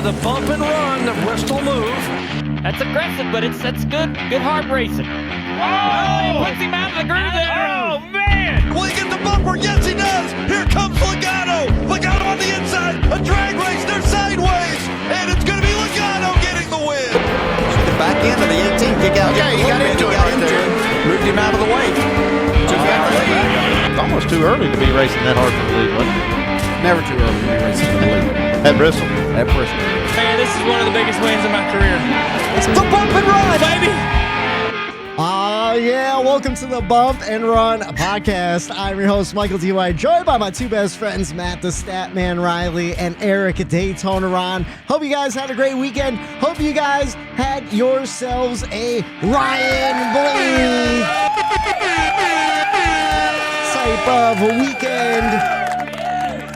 the bump and run, the Bristol move. That's aggressive, but that's good. Good hard racing. Oh! He puts him out of the groove there. Oh, man! Will he get the bumper? Yes, he does. Here comes Logano. Logano on the inside. A drag race. They're sideways. And it's going to be Logano getting the win. The back end of the 18. Kick out. Yeah, he got into it right there. Moved him out of the way. It's almost too early to be racing that hard for the lead, wasn't it? Never too early to be racing for the lead. At Bristol. At Bristol. Man, this is one of the biggest wins in my career. It's the bump and run, Baby! Yeah, welcome to the Bump and Run podcast. I'm your host, Michael D.Y., joined by my two best friends, Matt the Statman Reilly and Eric at Daytona Ron. Hope you guys had a great weekend. Hope you guys had yourselves a Ryan Blaney type of weekend.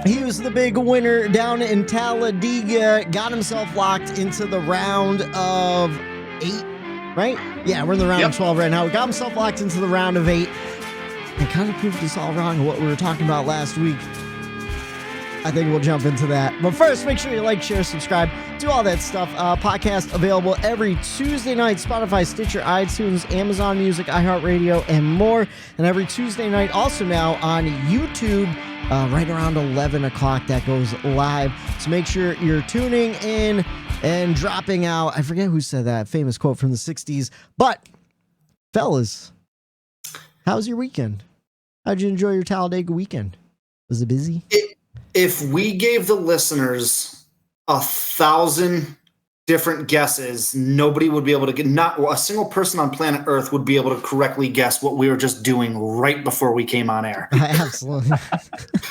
He was the big winner down in Talladega, got himself locked into the round of 8. Right? Yeah, we're in the round of 12 right now. We got himself locked into the round of 8. It kind of proved us all wrong what we were talking about last week. I think we'll jump into that. But first, make sure you like, share, subscribe, do all that stuff. Podcast available every Tuesday night. Spotify, Stitcher, iTunes, Amazon Music, iHeartRadio, and more. And every Tuesday night also now on YouTube. Right around 11 o'clock that goes live. So make sure you're tuning in and dropping out. I forget who said that famous quote from the 60s. But, fellas, how was your weekend? How'd you enjoy your Talladega weekend? Was it busy? If we gave the listeners 1,000 different guesses, nobody would be able to get, not a single person on planet Earth would be able to correctly guess what we were just doing right before we came on air. Absolutely.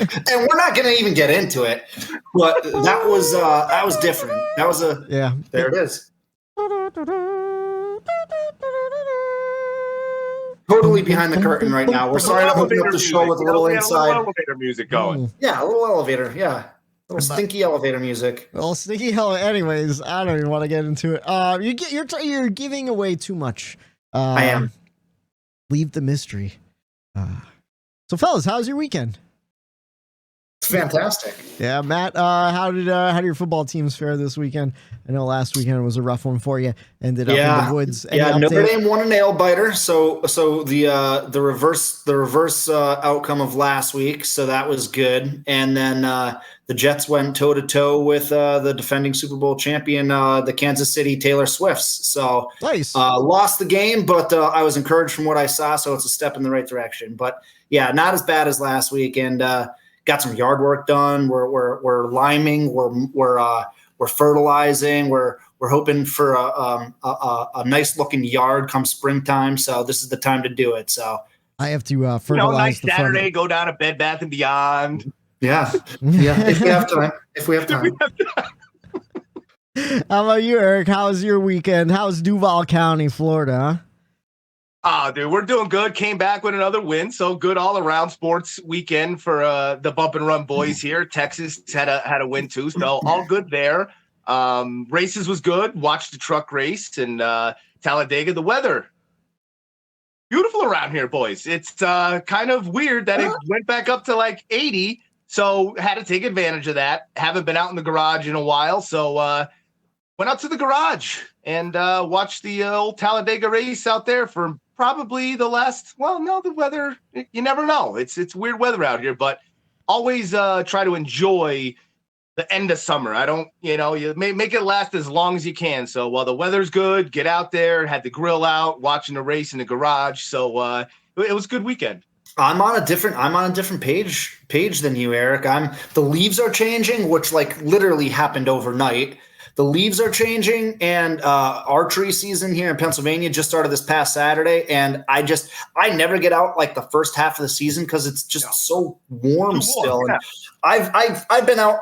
And we're not going to even get into it, but that was different. That was there it is. Totally behind the curtain right now. We're sorry to open up the show with a little inside. Elevator music going. Yeah, a little elevator. Yeah. A little stinky elevator music. Well, stinky hell. Anyways, I don't even want to get into it. You're giving away too much. I am. Leave the mystery. So, fellas, how's your weekend? It's fantastic. Yeah, Matt. How did your football teams fare this weekend? I know last weekend was a rough one for you. Ended up in the woods. Notre Dame won a nail biter. So the reverse outcome of last week. So that was good. And then the Jets went toe to toe with the defending Super Bowl champion, the Kansas City Taylor Swifts. So nice. Lost the game, but I was encouraged from what I saw. So it's a step in the right direction. But yeah, not as bad as last week. And got some yard work done. We're liming. We're fertilizing. We're hoping for a nice looking yard come springtime. So this is the time to do it. So I have to fertilize. Nice the Saturday. front. Go down to Bed Bath and Beyond. Yeah. If we have time. How about you, Eric? How's your weekend? How's Duval County, Florida? Dude, we're doing good. Came back with another win. So good all around sports weekend for the Bump and Run boys here. Texas had a win too. So all good there. Races was good. Watched the truck race and Talladega. The weather beautiful around here, boys. It's kind of weird that it went back up to like 80. So had to take advantage of that. Haven't been out in the garage in a while. So went out to the garage and watched the old Talladega race out there for probably the last, the weather, you never know. It's weird weather out here, but always try to enjoy the end of summer. I don't, you make it last as long as you can. So while the weather's good, get out there, had the grill out, watching the race in the garage. So it was a good weekend. I'm on a different page than you, Eric. The leaves are changing, which like literally happened overnight. The leaves are changing, and archery season here in Pennsylvania just started this past Saturday. And I never get out like the first half of the season because it's just so warm still. And I've been out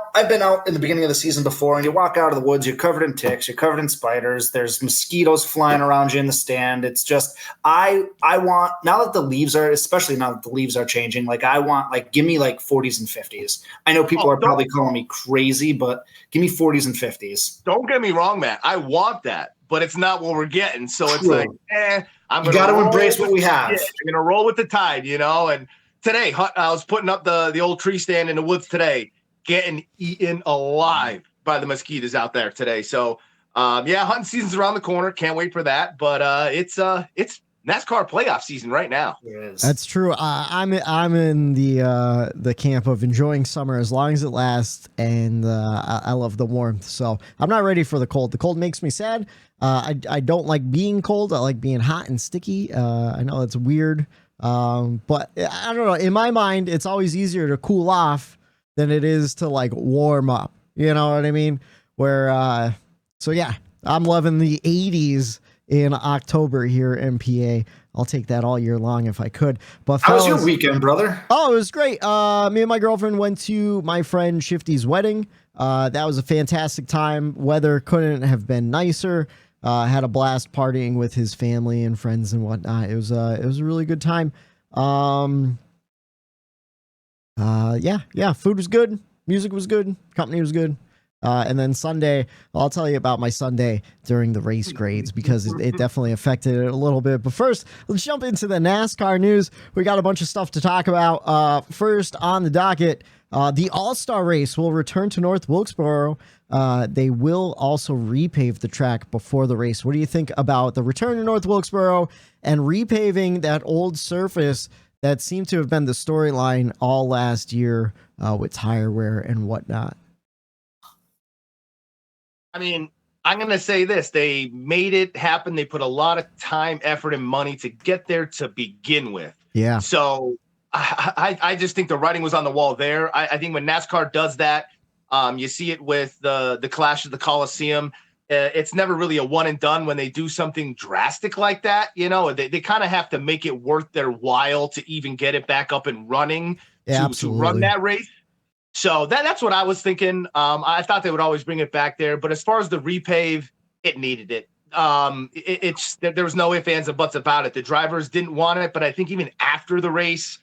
in the beginning of the season before, and you walk out of the woods, you're covered in ticks, you're covered in spiders. There's mosquitoes flying around you in the stand. It's just I want, now that the leaves are changing, like I want give me like 40s and 50s. I know people are probably calling me crazy, but give me 40s and 50s. Don't get me wrong, man. I want that, but it's not what we're getting. So it's True. like, you got to embrace what we have. Yeah, I'm gonna roll with the tide, And today, I was putting up the old tree stand in the woods today, getting eaten alive by the mosquitoes out there today. So, hunting season's around the corner. Can't wait for that. But it's NASCAR playoff season right now. That's true. I'm in the camp of enjoying summer as long as it lasts, and I love the warmth. So I'm not ready for the cold. The cold makes me sad. I don't like being cold. I like being hot and sticky. I know that's weird, but I don't know. In my mind, it's always easier to cool off than it is to like warm up. You know what I mean? So yeah, I'm loving the 80s in October here in PA. I'll take that all year long if I could. But how was your weekend, brother? Oh, it was great. Me and my girlfriend went to my friend Shifty's wedding. That was a fantastic time. Weather couldn't have been nicer. Had a blast partying with his family and friends and whatnot. It was a really good time. Food was good. Music was good. Company was good. And then Sunday, I'll tell you about my Sunday during the race grades because it definitely affected it a little bit. But first, let's jump into the NASCAR news. We got a bunch of stuff to talk about. First on the docket, the All-Star race will return to North Wilkesboro. They will also repave the track before the race. What do you think about the return to North Wilkesboro and repaving that old surface that seemed to have been the storyline all last year with tire wear and whatnot? I mean, I'm going to say this. They made it happen. They put a lot of time, effort, and money to get there to begin with. Yeah. So I just think the writing was on the wall there. I think when NASCAR does that, you see it with the Clash of the Coliseum. It's never really a one and done when they do something drastic like that. You know, they kind of have to make it worth their while to even get it back up and running to run that race. So that's what I was thinking. I thought they would always bring it back there. But as far as the repave, it needed it. There was no ifs, ands, and buts about it. The drivers didn't want it. But I think even after the race,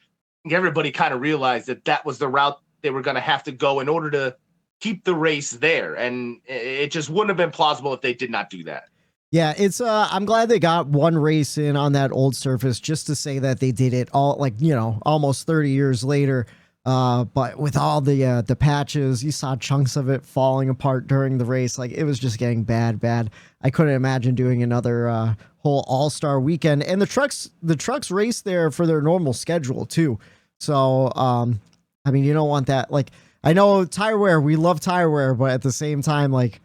everybody kind of realized that was the route they were going to have to go in order to keep the race there. And it just wouldn't have been plausible if they did not do that. Yeah, it's I'm glad they got one race in on that old surface just to say that they did it all, like, you know, almost 30 years later. But with all the patches, you saw chunks of it falling apart during the race. Like, it was just getting bad. I couldn't imagine doing another whole all-star weekend. And the trucks race there for their normal schedule too. So, I mean, you don't want that. Like, I know tire wear, we love tire wear, but at the same time, like,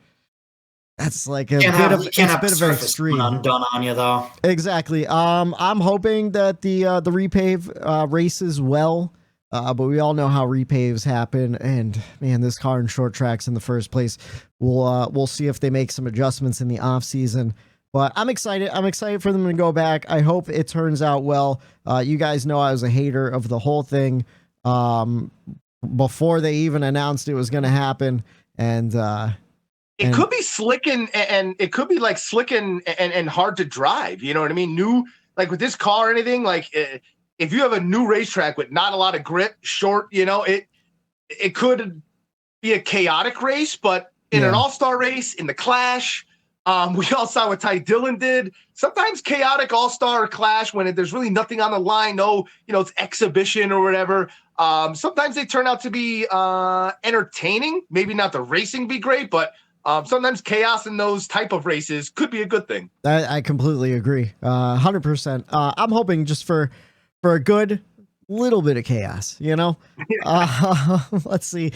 that's like a bit of an extreme. Undone on you though. Exactly. I'm hoping that the repave races well. But we all know how repaves happen, and man, this car in short tracks in the first place. We'll see if they make some adjustments in the off season. But I'm excited. I'm excited for them to go back. I hope it turns out well. You guys know I was a hater of the whole thing before they even announced it was going to happen, and it could be slick and it could be like slick and hard to drive. You know what I mean? New, like with this car or anything, like. If you have a new racetrack with not a lot of grip, short, you know, it could be a chaotic race, but in an all-star race, in the Clash, we all saw what Ty Dillon did. Sometimes chaotic all-star Clash when there's really nothing on the line, no, you know, it's exhibition or whatever. Sometimes they turn out to be entertaining. Maybe not the racing be great, but sometimes chaos in those type of races could be a good thing. I completely agree. 100%. I'm hoping just for a good little bit of chaos, you know? Let's see.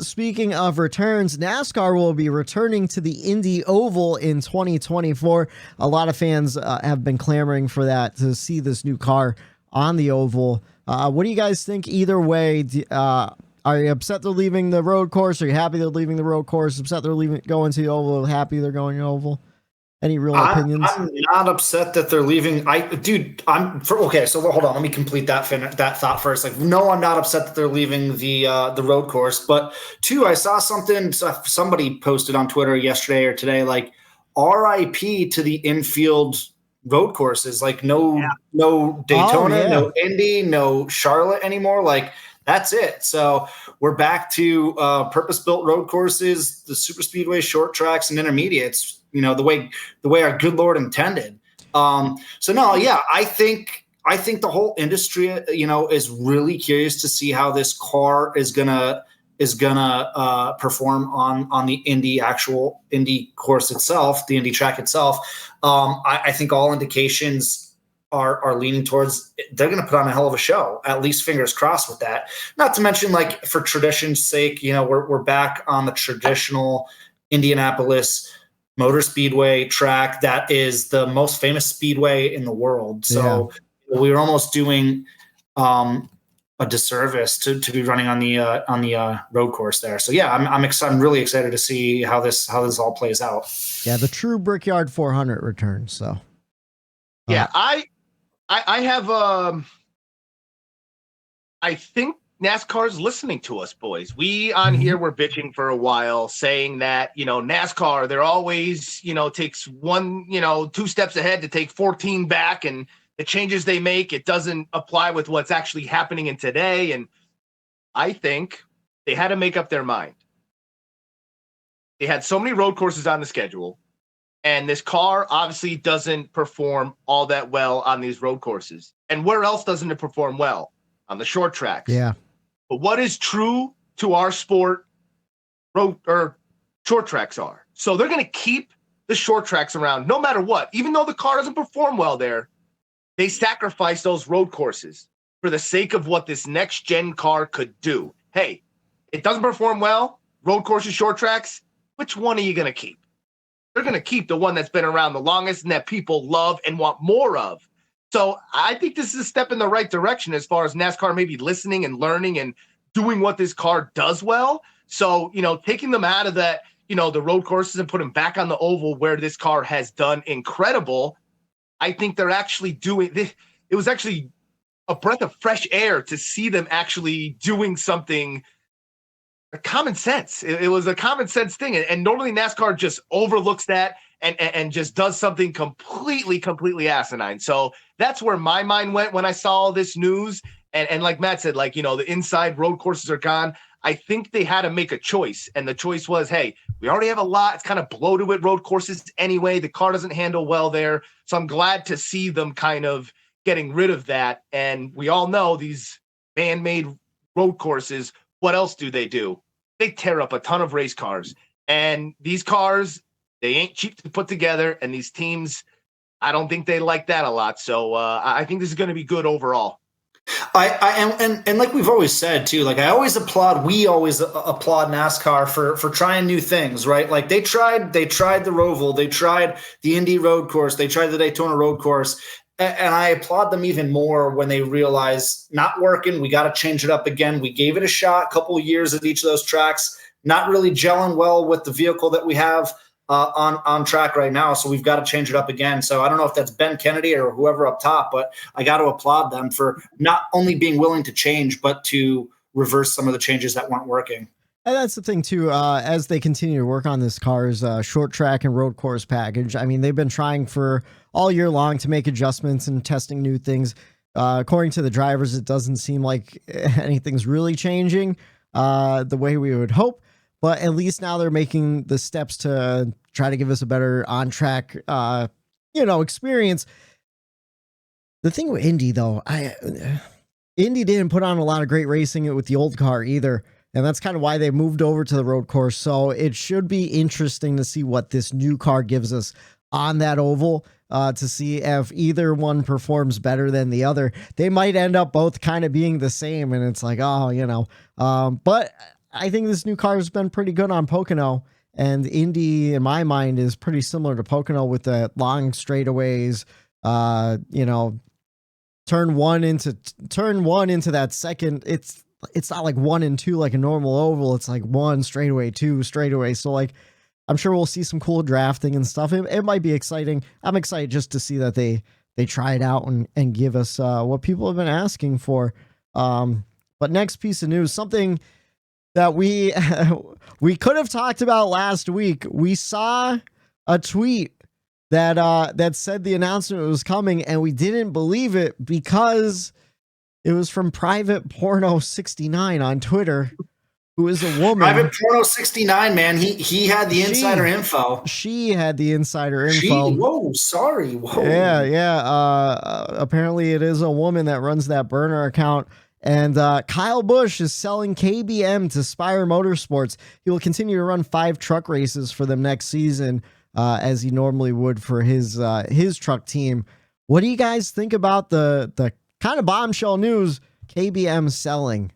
Speaking of returns, NASCAR will be returning to the Indy Oval in 2024. A lot of fans have been clamoring for that, to see this new car on the Oval. What do you guys think either way? Are you upset they're leaving the road course? Are you happy they're leaving the road course? Upset they're going to the Oval? Happy they're going to the Oval? Any real opinions? I'm not upset that they're leaving. Okay, so hold on. Let me complete that thought first. Like, no, I'm not upset that they're leaving the road course. But two, I saw somebody posted on Twitter yesterday or today, like, RIP to the infield road courses. Like, no Daytona, no Indy, no Charlotte anymore. Like, that's it. So we're back to purpose-built road courses, the super speedway, short tracks, and intermediates. You know, the way our good Lord intended. I think the whole industry, you know, is really curious to see how this car is gonna is gonna perform on the Indy course itself, the Indy track itself. I think all indications are leaning towards they're going to put on a hell of a show, at least fingers crossed with that. Not to mention, like, for tradition's sake, we're back on the traditional Indianapolis Motor Speedway track that is the most famous speedway in the world. So we were almost doing a disservice to be running on the road course there. So yeah, I'm really excited to see how this all plays out. Yeah, the true Brickyard 400 returns. So yeah, I have I think NASCAR's listening to us, boys. We on here were bitching for a while, saying that, NASCAR, they're always, takes one, 2 steps ahead to take 14 back, and the changes they make, it doesn't apply with what's actually happening in today. And I think they had to make up their mind. They had so many road courses on the schedule, and this car obviously doesn't perform all that well on these road courses. And where else doesn't it perform well? On the short tracks. Yeah. But what is true to our sport, road or short tracks are. So they're going to keep the short tracks around no matter what. Even though the car doesn't perform well there, they sacrifice those road courses for the sake of what this next gen car could do. Hey, it doesn't perform well, road courses, short tracks. Which one are you going to keep? They're going to keep the one that's been around the longest and that people love and want more of. So I think this is a step in the right direction as far as NASCAR maybe listening and learning and doing what this car does well. So, taking them out of that, the road courses and put them back on the oval where this car has done incredible. I think they're actually doing this. It was actually a breath of fresh air to see them actually doing something common sense. It was a common sense thing. And normally NASCAR just overlooks that and just does something completely asinine. So that's where my mind went when I saw all this news. And like Matt said, the inside road courses are gone. I think they had to make a choice. And the choice was, hey, we already have a lot. It's kind of bloated with road courses anyway. The car doesn't handle well there. So I'm glad to see them kind of getting rid of that. And we all know these man-made road courses, what else do? They tear up a ton of race cars. And these cars, they ain't cheap to put together. And these teams, I don't think they like that a lot. So I think this is going to be good overall. And like we've always said too, we always applaud NASCAR for trying new things, right? Like they tried the Roval, they tried the Indy road course, they tried the Daytona road course. And I applaud them even more when they realize not working. We got to change it up again. We gave it a shot, a couple of years at each of those tracks, not really gelling well with the vehicle that we have on track right now. So we've got to change it up again. So I don't know if that's Ben Kennedy or whoever up top, but I got to applaud them for not only being willing to change, but to reverse some of the changes that weren't working. And that's the thing too, as they continue to work on this car's short track and road course package. I mean, they've been trying for all year long to make adjustments and testing new things. According to the drivers, it doesn't seem like anything's really changing the way we would hope. But at least now they're making the steps to try to give us a better on-track, experience. The thing with Indy, though, Indy didn't put on a lot of great racing with the old car either. And that's kind of why they moved over to the road course. So it should be interesting to see what this new car gives us on that oval, to see if either one performs better than the other. They might end up both kind of being the same. And it's like, but I think this new car has been pretty good on Pocono, and Indy, in my mind, is pretty similar to Pocono with the long straightaways, turn one into that second. It's not like 1 and 2 like a normal oval. It's like 1 straightaway, 2 straightaway. So I'm sure we'll see some cool drafting and stuff. It might be exciting. I'm excited just to see that they try it out and give us what people have been asking for. But next piece of news, something that we could have talked about last week. We saw a tweet that said the announcement was coming, and we didn't believe it because it was from Private Porno 69 on Twitter, who is a woman. Private Porno 69, man. He had the insider info. She had the insider info. Whoa, sorry. Whoa. Yeah. Apparently it is a woman that runs that burner account. And Kyle Busch is selling KBM to Spire Motorsports. He will continue to run 5 truck races for them next season, as he normally would for his truck team. What do you guys think about the kind of bombshell news KBM selling?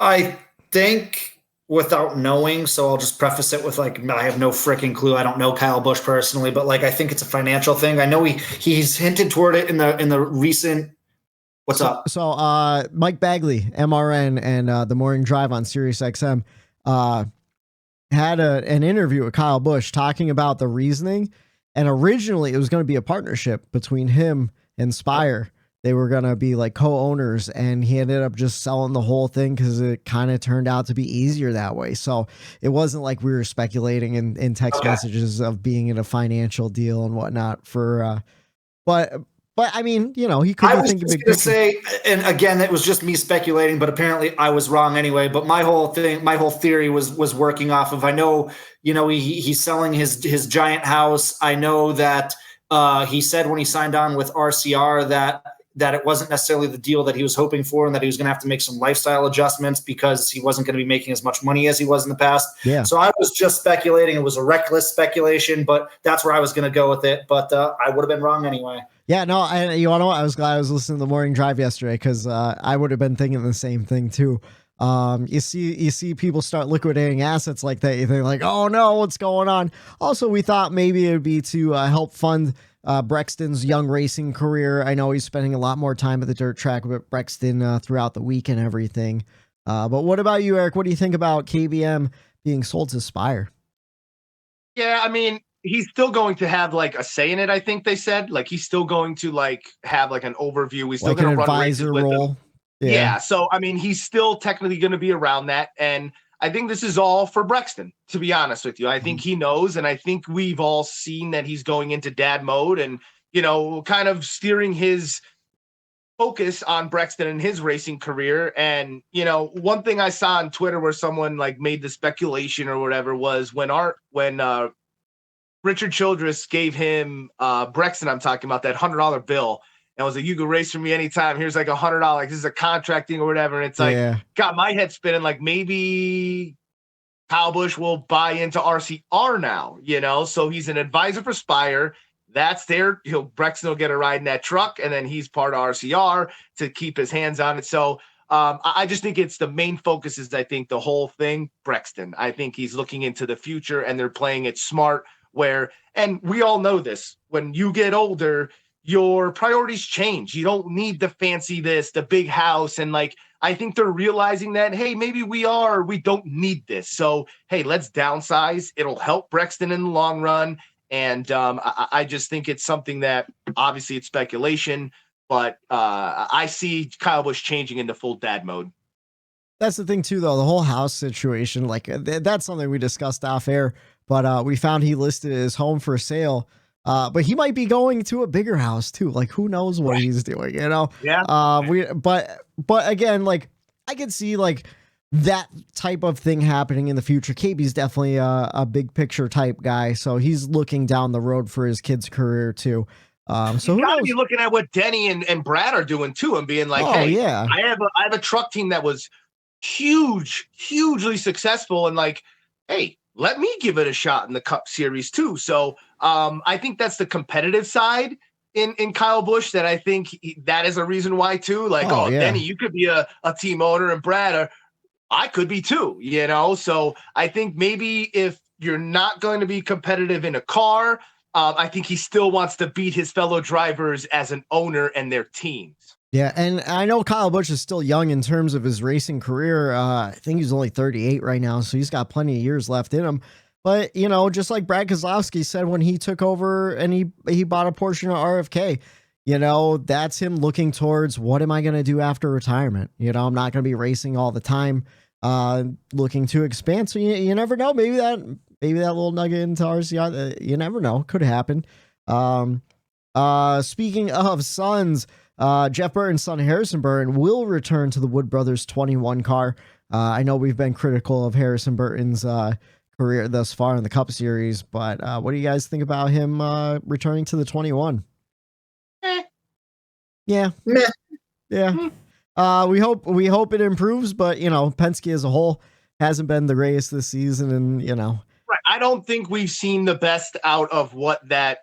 I think, without knowing, so I'll just preface it with like, I have no freaking clue. I don't know Kyle Busch personally, but like, I think it's a financial thing. I know he's hinted toward it in the recent. What's up? So Mike Bagley, MRN, and the Morning Drive on Sirius XM had an interview with Kyle Busch talking about the reasoning. And originally it was going to be a partnership between him and Spire. They were going to be like co-owners, and he ended up just selling the whole thing because it kind of turned out to be easier that way. So it wasn't like we were speculating in text messages of being in a financial deal and whatnot for, but I mean, you know, he could be thinking big picture. Say, and again, it was just me speculating, but apparently I was wrong anyway. But my whole theory was working off of, I know, you know, he's selling his giant house. I know that he said when he signed on with RCR that it wasn't necessarily the deal that he was hoping for, and that he was going to have to make some lifestyle adjustments because he wasn't going to be making as much money as he was in the past. Yeah. So I was just speculating. It was a reckless speculation, but that's where I was going to go with it. But I would have been wrong anyway. Yeah, no, you want to know what? I was glad I was listening to the Morning Drive yesterday, because I would have been thinking the same thing too. You see people start liquidating assets like that. You think like, oh no, what's going on? Also, we thought maybe it would be to help fund Brexton's young racing career. I know he's spending a lot more time at the dirt track with Brexton throughout the week and everything. But what about you, Eric? What do you think about KBM being sold to Spire? Yeah, I mean, he's still going to have like a say in it. I think they said like he's still going to like have like an overview. He's still Like going an to run advisor races with role. them. Yeah. So I mean, he's still technically going to be around that, and I think this is all for Brexton, to be honest with you. I think he knows, and I think we've all seen that he's going into dad mode, and you know, kind of steering his focus on Brexton and his racing career. And you know, one thing I saw on Twitter where someone like made the speculation or whatever was when Richard Childress gave him Brexton, I'm talking about, that $100 bill, and was like, you can race for me anytime. Here's like $100. This is a contract thing or whatever. And it's like, got my head spinning. Like maybe Kyle Busch will buy into RCR now, you know? So he's an advisor for Spire. That's there. Brexton will get a ride in that truck, and then he's part of RCR to keep his hands on it. So I just think it's the main focus is, I think, the whole thing, Brexton. I think he's looking into the future, and they're playing it smart and we all know this, when you get older, your priorities change. You don't need the fancy the big house. And like, I think they're realizing that, hey, maybe we don't need this. So, hey, let's downsize. It'll help Brexton in the long run. And I just think it's something that obviously it's speculation, but I see Kyle Busch changing into full dad mode. That's the thing too, though, the whole house situation, like that's something we discussed off air, but we found he listed his home for sale. But he might be going to a bigger house too. Like, who knows what he's doing, you know? Yeah. But again, like, I could see like that type of thing happening in the future. KB's definitely a big picture type guy, so he's looking down the road for his kid's career too. So you gotta be looking at what Denny and Brad are doing too, and being like, hey, yeah, I have a truck team that was hugely successful, and like, hey, let me give it a shot in the Cup Series too. So I think that's the competitive side in Kyle Busch, that I think that is a reason why too. Like, Denny, you could be a team owner, and Brad, I could be too, you know? So I think maybe if you're not going to be competitive in a car, I think he still wants to beat his fellow drivers as an owner and their teams. Yeah, and I know Kyle Busch is still young in terms of his racing career. I think he's only 38 right now, so he's got plenty of years left in him. But, you know, just like Brad Keselowski said when he took over and he bought a portion of RFK, you know, that's him looking towards, what am I going to do after retirement? You know, I'm not going to be racing all the time, looking to expand. So you never know. Maybe that little nugget into RCR, you never know. Could happen. Speaking of sons, Jeff Burton's son Harrison Burton will return to the Wood Brothers 21 car. I know we've been critical of Harrison Burton's career thus far in the Cup Series, but what do you guys think about him returning to the 21? Yeah. Yeah. Yeah. We hope it improves, but Penske as a whole hasn't been the greatest this season, and Right. I don't think we've seen the best out of what that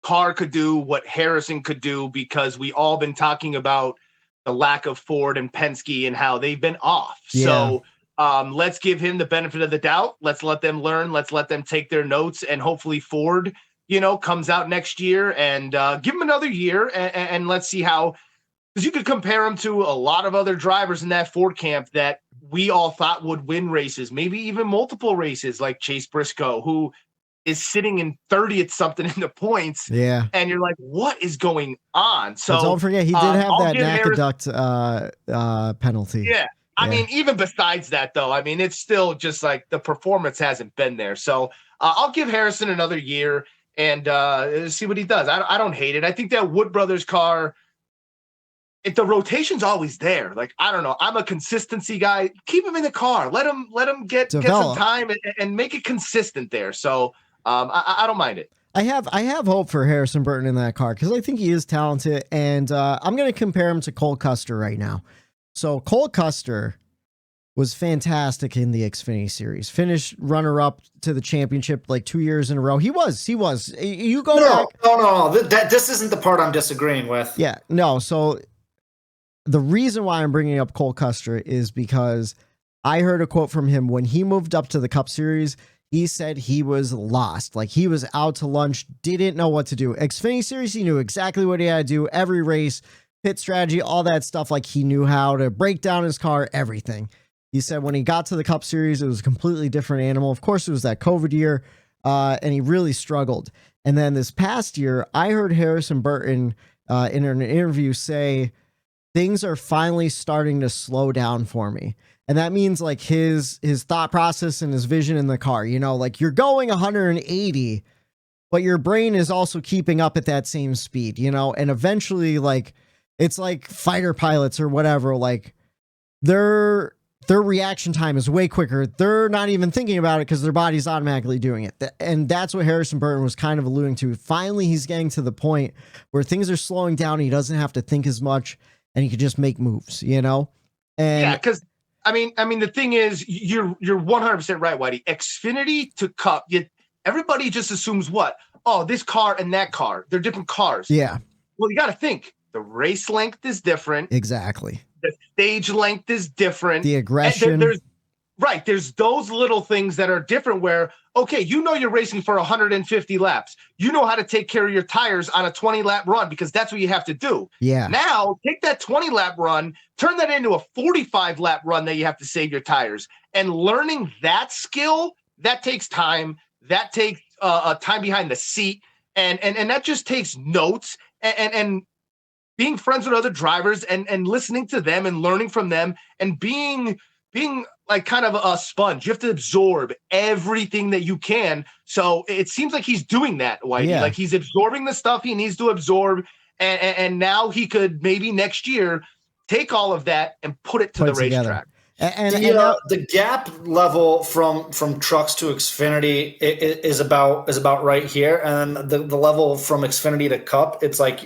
car could do, what Harrison could do, because we all been talking about the lack of Ford and Penske and how they've been off. Yeah. So let's give him the benefit of the doubt. Let's let them learn. Let's let them take their notes, and hopefully Ford, comes out next year, and give him another year, and let's see how, because you could compare him to a lot of other drivers in that Ford camp that we all thought would win races, maybe even multiple races, like Chase Briscoe, who is sitting in 30th something in the points. Yeah. And you're like, what is going on? So but don't forget, he did have that Nakaduct penalty. Yeah. I mean, even besides that, though, I mean, it's still just like the performance hasn't been there. So I'll give Harrison another year and see what he does. I don't hate it. I think that Wood Brothers car, if the rotation's always there, like, I don't know, I'm a consistency guy. Keep him in the car. Let him get some time and make it consistent there. So I don't mind it. I have hope for Harrison Burton in that car because I think he is talented, and I'm going to compare him to Cole Custer right now. So Cole Custer was fantastic in the Xfinity Series. Finished runner-up to the championship like 2 years in a row. He was. You go back. No. This isn't the part I'm disagreeing with. Yeah, no. So the reason why I'm bringing up Cole Custer is because I heard a quote from him when he moved up to the Cup Series. He said he was lost. Like, he was out to lunch, didn't know what to do. Xfinity Series, he knew exactly what he had to do. Every race, pit strategy, all that stuff. Like, he knew how to break down his car, everything. He said when he got to the Cup Series, it was a completely different animal. Of course, it was that COVID year, and he really struggled. And then this past year, I heard Harrison Burton in an interview say, things are finally starting to slow down for me. And that means like his thought process and his vision in the car, like you're going 180, but your brain is also keeping up at that same speed, and eventually like, it's like fighter pilots or whatever, like their reaction time is way quicker. They're not even thinking about it because their body's automatically doing it. And that's what Harrison Burton was kind of alluding to. Finally, he's getting to the point where things are slowing down. He doesn't have to think as much and he could just make moves, And yeah, because I mean, the thing is, you're 100% right, Whitey. Xfinity to Cup, everybody just assumes what? Oh, this car and that car, they're different cars. Yeah. Well, you got to think the race length is different. Exactly. The stage length is different. The aggression. There's those little things that are different where, okay, you're racing for 150 laps. You know how to take care of your tires on a 20-lap run because that's what you have to do. Yeah. Now, take that 20-lap run, turn that into a 45-lap run that you have to save your tires. And learning that skill, that takes time. That takes time behind the seat. And that just takes notes and being friends with other drivers and listening to them and learning from them and being like kind of a sponge. You have to absorb everything that you can. So it seems like he's doing that, Whitey. Yeah. Like he's absorbing the stuff he needs to absorb. And now he could maybe next year take all of that and put it to the racetrack. And the gap level from trucks to Xfinity is about right here, and the level from Xfinity to Cup, it's like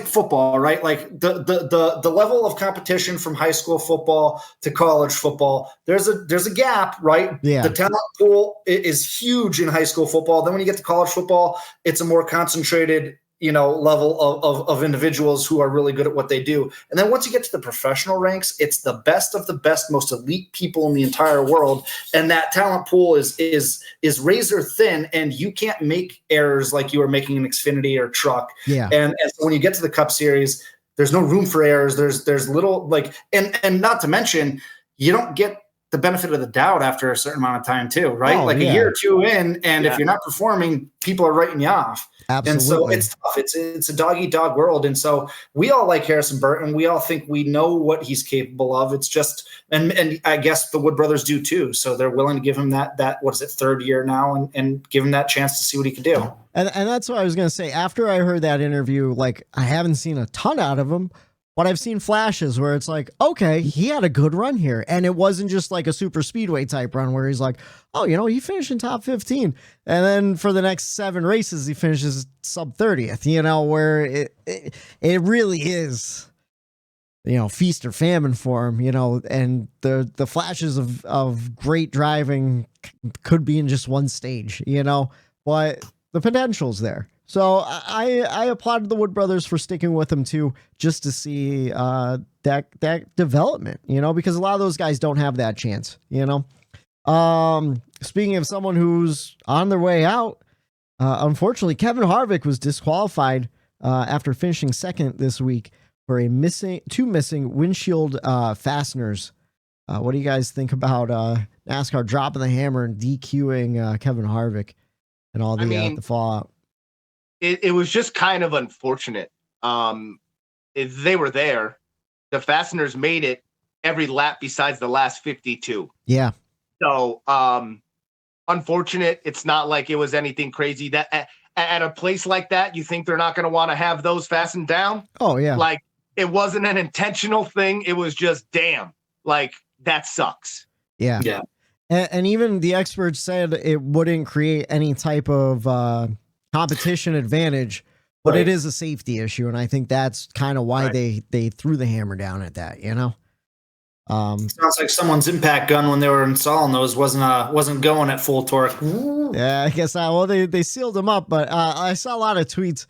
football, right? Like the level of competition from high school football to college football, there's a gap, right? Yeah. The talent pool is huge in high school football. Then when you get to college football, it's a more concentrated level of individuals who are really good at what they do. And then once you get to the professional ranks, it's the best of the best, most elite people in the entire world. And that talent pool is razor thin, and you can't make errors like you are making in Xfinity or truck. Yeah. And so when you get to the Cup Series, there's no room for errors. There's little and not to mention, you don't get the benefit of the doubt after a certain amount of time too, right? A year or two in, and if you're not performing, people are writing you off. Absolutely. And so it's tough. It's a dog-eat-dog world. And so we all like Harrison Burton. We all think we know what he's capable of. It's just, and I guess the Wood brothers do too. So they're willing to give him that what is it, third year now, and give him that chance to see what he can do. And that's what I was going to say. After I heard that interview, like I haven't seen a ton out of him, but I've seen flashes where it's like, okay, he had a good run here. And it wasn't just like a super speedway type run where he's like, oh, he finished in top 15. And then for the next 7 races, he finishes sub 30th, where it really is, feast or famine for him, and the flashes of great driving could be in just one stage, but the potential's there. So I applauded the Wood brothers for sticking with him too, just to see that development, because a lot of those guys don't have that chance, Speaking of someone who's on their way out, unfortunately, Kevin Harvick was disqualified after finishing second this week for two missing windshield fasteners. What do you guys think about NASCAR dropping the hammer and DQing Kevin Harvick and all the fallout? It was just kind of unfortunate. They were there. The fasteners made it every lap besides the last 52. Yeah. So unfortunate. It's not like it was anything crazy. That at a place like that, you think they're not going to want to have those fastened down? Oh, yeah. Like, it wasn't an intentional thing. It was just, damn, like, that sucks. Yeah. Yeah. And even the experts said it wouldn't create any type of competition advantage, but it is a safety issue. And I think that's kind of why they threw the hammer down at that, Sounds like someone's impact gun when they were installing those wasn't going at full torque. Yeah, I guess not. Well, they sealed them up, but I saw a lot of tweets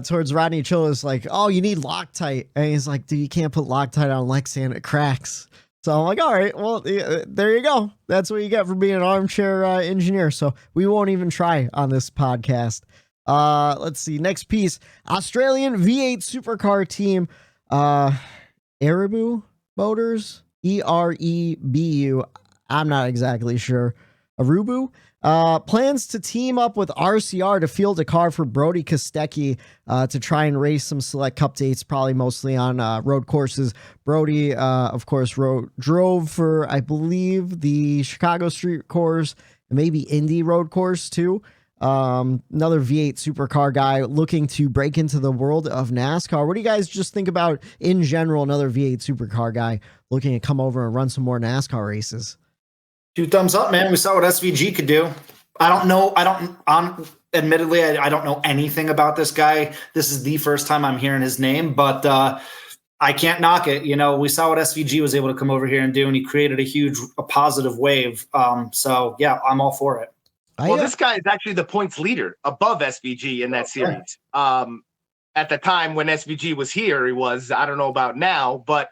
towards Rodney Chillis like, oh, you need Loctite. And he's like, dude, you can't put Loctite on Lexan, it cracks. So I'm like, all right, well, there you go. That's what you get for being an armchair engineer. So we won't even try on this podcast. Let's see. Next piece, Australian V8 supercar team, Erebu Motors, Erebu. I'm not exactly sure. Arubu plans to team up with RCR to field a car for Brody Kostecki to try and race some select cup dates, probably mostly on road courses. Brody, of course, drove for, I believe, the Chicago Street Course and maybe Indy Road Course too. Another V8 supercar guy looking to break into the world of NASCAR. What do you guys just think about in general? Another V8 supercar guy looking to come over and run some more NASCAR races. 2 thumbs up, man. We saw what SVG could do. Admittedly, I don't know anything about this guy. This is the first time I'm hearing his name, but I can't knock it. We saw what SVG was able to come over here and do, and he created a positive wave. So yeah, I'm all for it. Well, this guy is actually the points leader above SVG in that series. At the time when SVG was here, he was, I don't know about now, but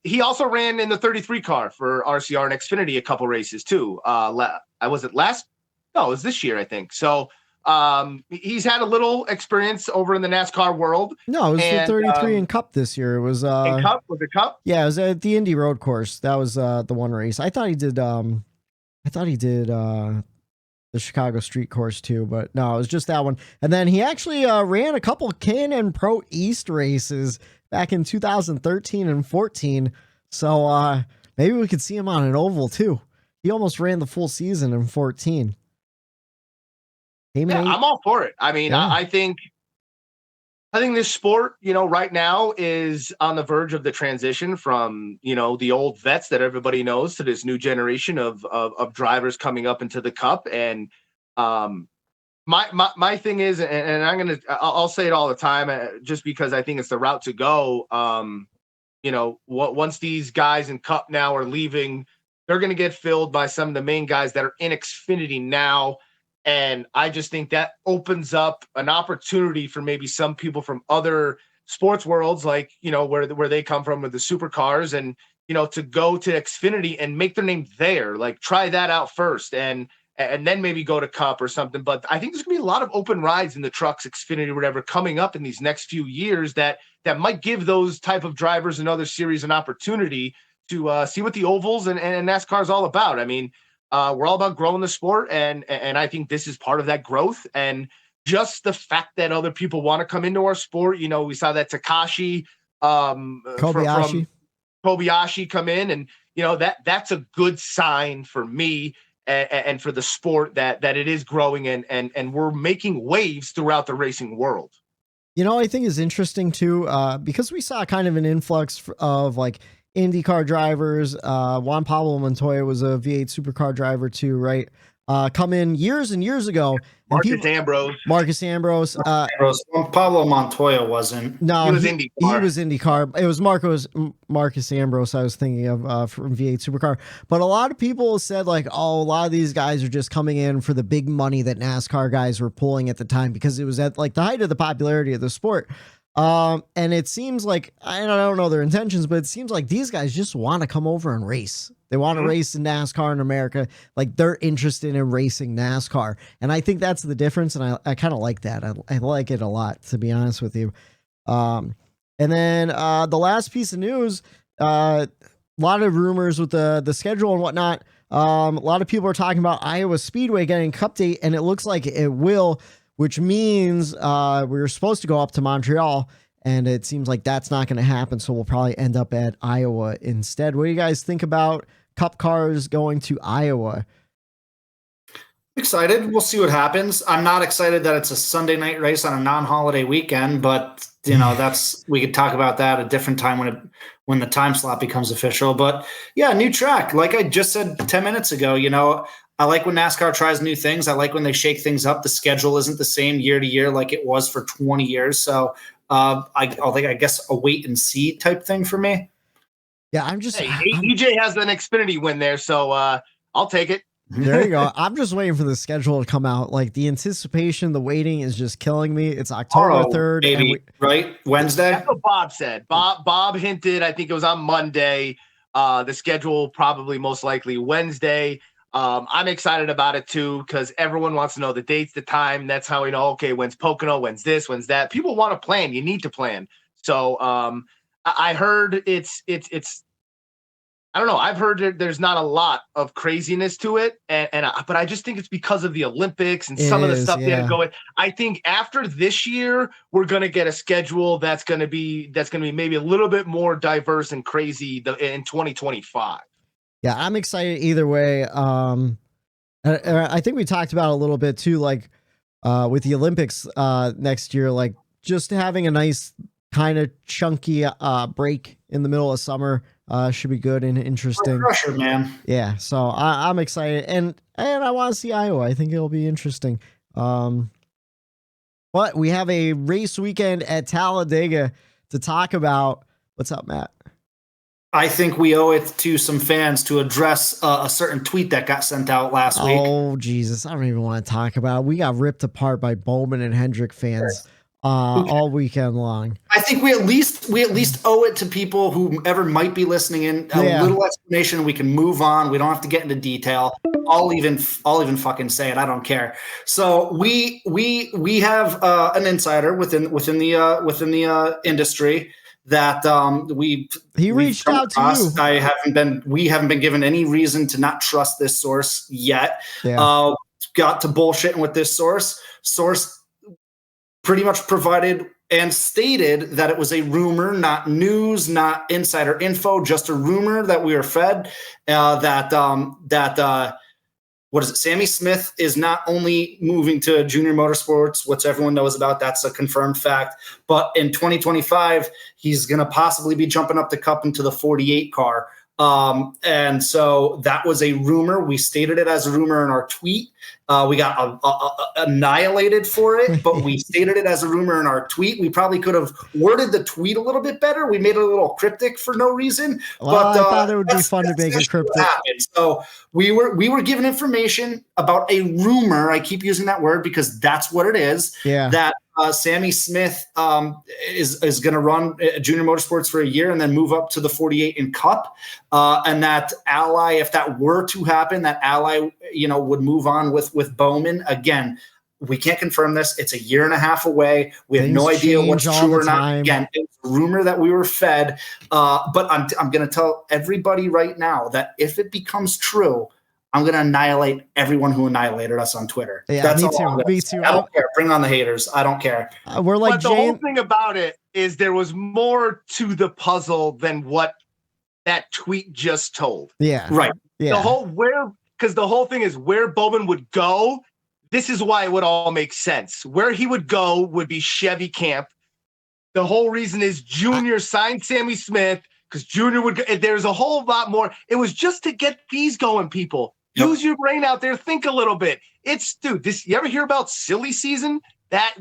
he also ran in the 33 car for RCR and Xfinity a couple races too. Was it last? No, it was this year, I think. So he's had a little experience over in the NASCAR world. No, it was the 33 in Cup this year. It was in Cup. Was it Cup? Yeah, it was at the Indy Road Course. That was the one race. I thought he did. The Chicago Street Course too, but no, it was just that one. And then he actually ran a couple K&N Pro East races back in 2013 and 14. So maybe we could see him on an oval too. He almost ran the full season in 14. Yeah, I'm all for it. I mean, yeah. I think this sport, right now is on the verge of the transition from, the old vets that everybody knows to this new generation of drivers coming up into the Cup. And my thing is, and I'll say it all the time, just because I think it's the route to go. Once these guys in Cup now are leaving, they're going to get filled by some of the main guys that are in Xfinity now. And I just think that opens up an opportunity for maybe some people from other sports worlds, like, where they come from with the supercars, and, to go to Xfinity and make their name there, like try that out first and then maybe go to Cup or something. But I think there's gonna be a lot of open rides in the trucks, Xfinity, whatever, coming up in these next few years that might give those type of drivers and other series an opportunity to see what the ovals and NASCAR is all about. I mean, we're all about growing the sport, and I think this is part of that growth. And just the fact that other people want to come into our sport, we saw that Takashi, Kobayashi come in, and that's a good sign for me and for the sport that it is growing and we're making waves throughout the racing world. You know, I think is interesting too, because we saw kind of an influx of like IndyCar drivers. Juan Pablo Montoya was a V8 supercar driver too, right? Come in years and years ago. Marcus Ambrose. Pablo Montoya wasn't. No, he was IndyCar. IndyCar. He was IndyCar. It was Marcus Ambrose I was thinking of from V8 supercar. But a lot of people said like, oh, a lot of these guys are just coming in for the big money that NASCAR guys were pulling at the time because it was at like the height of the popularity of the sport. And it seems like, I don't know their intentions, but it seems like these guys just want to come over and race. They want to race in NASCAR in America. Like they're interested in racing NASCAR. And I think that's the difference. And I kind of like that. I like it a lot, to be honest with you. And then the last piece of news, a lot of rumors with the schedule and whatnot. A lot of people are talking about Iowa Speedway getting a cup date, and it looks like it will, which means we were supposed to go up to Montreal, and it seems like that's not going to happen. So we'll probably end up at Iowa instead. What do you guys think about Cup cars going to Iowa? Excited. We'll see what happens. I'm not excited that it's a Sunday night race on a non-holiday weekend, but we could talk about that at a different time when the time slot becomes official. But yeah, new track. Like I just said 10 minutes ago, I like when NASCAR tries new things. I like when they shake things up. The schedule isn't the same year to year like it was for 20 years. So I guess a wait and see type thing for me. Yeah, EJ has an Xfinity win there, so I'll take it. There you go. I'm just waiting for the schedule to come out. Like the anticipation, the waiting is just killing me. It's October 3rd. Baby, right? Wednesday? That's what Bob said. Bob hinted, I think it was on Monday, the schedule probably most likely Wednesday. I'm excited about it too, because everyone wants to know the dates, the time. That's how we know, okay, when's Pocono, when's this, when's that. People want to plan. You need to plan. So I heard it's I don't know. I've heard there's not a lot of craziness to it, but I just think it's because of the Olympics and some of the stuff they had to go with. I think after this year, we're gonna get a schedule that's gonna be maybe a little bit more diverse and crazy in 2025. Yeah, I'm excited either way. I think we talked about a little bit too, like with the Olympics next year, like just having a nice kind of chunky break in the middle of summer should be good and interesting. Pressure, man. Yeah, so I'm excited, and I want to see Iowa. I think it'll be interesting. But we have a race weekend at Talladega to talk about. What's up, Matt? I think we owe it to some fans to address a certain tweet that got sent out last week. Oh, Jesus. I don't even want to talk about it. We got ripped apart by Bowman and Hendrick fans all weekend long. I think we at least owe it to people who ever might be listening in a little explanation. We can move on. We don't have to get into detail. I'll even fucking say it. I don't care. So we have an insider within the industry that he reached out to you. We haven't been given any reason to not trust this source yet. Yeah. Got to bullshitting with this source. Source pretty much provided and stated that it was a rumor, not news, not insider info, just a rumor that we were fed. What is it? Sammy Smith is not only moving to Junior Motorsports, which everyone knows about. That's a confirmed fact. But in 2025, he's going to possibly be jumping up the Cup into the 48 car. And so that was a rumor. We stated it as a rumor in our tweet. We got annihilated for it, but we stated it as a rumor in our tweet. We probably could have worded the tweet a little bit better. We made it a little cryptic for no reason. Well, I thought it would be fun to make it cryptic. So we were given information about a rumor. I keep using that word because that's what it is. Yeah. That Sammy Smith is going to run Junior Motorsports for a year and then move up to the 48 in Cup. And that Ally, if that were to happen, that Ally, would move on with Bowman. Again, we can't confirm this. It's a year and a half away. We have no idea what's true or not. Again, it's a rumor that we were fed. But I'm going to tell everybody right now that if it becomes true, I'm going to annihilate everyone who annihilated us on Twitter. Yeah, That's me too. I don't care. Bring on the haters. I don't care. We're like, but the whole thing about it is there was more to the puzzle than what that tweet just told. Yeah. Right. Yeah. Because the whole thing is where Bowman would go. This is why it would all make sense. Where he would go would be Chevy camp. the whole reason is Junior signed Sammy Smith because Junior would. There's a whole lot more. It was just to get these going, people. Yep. Use your brain out there. Think a little bit. You ever hear about silly season?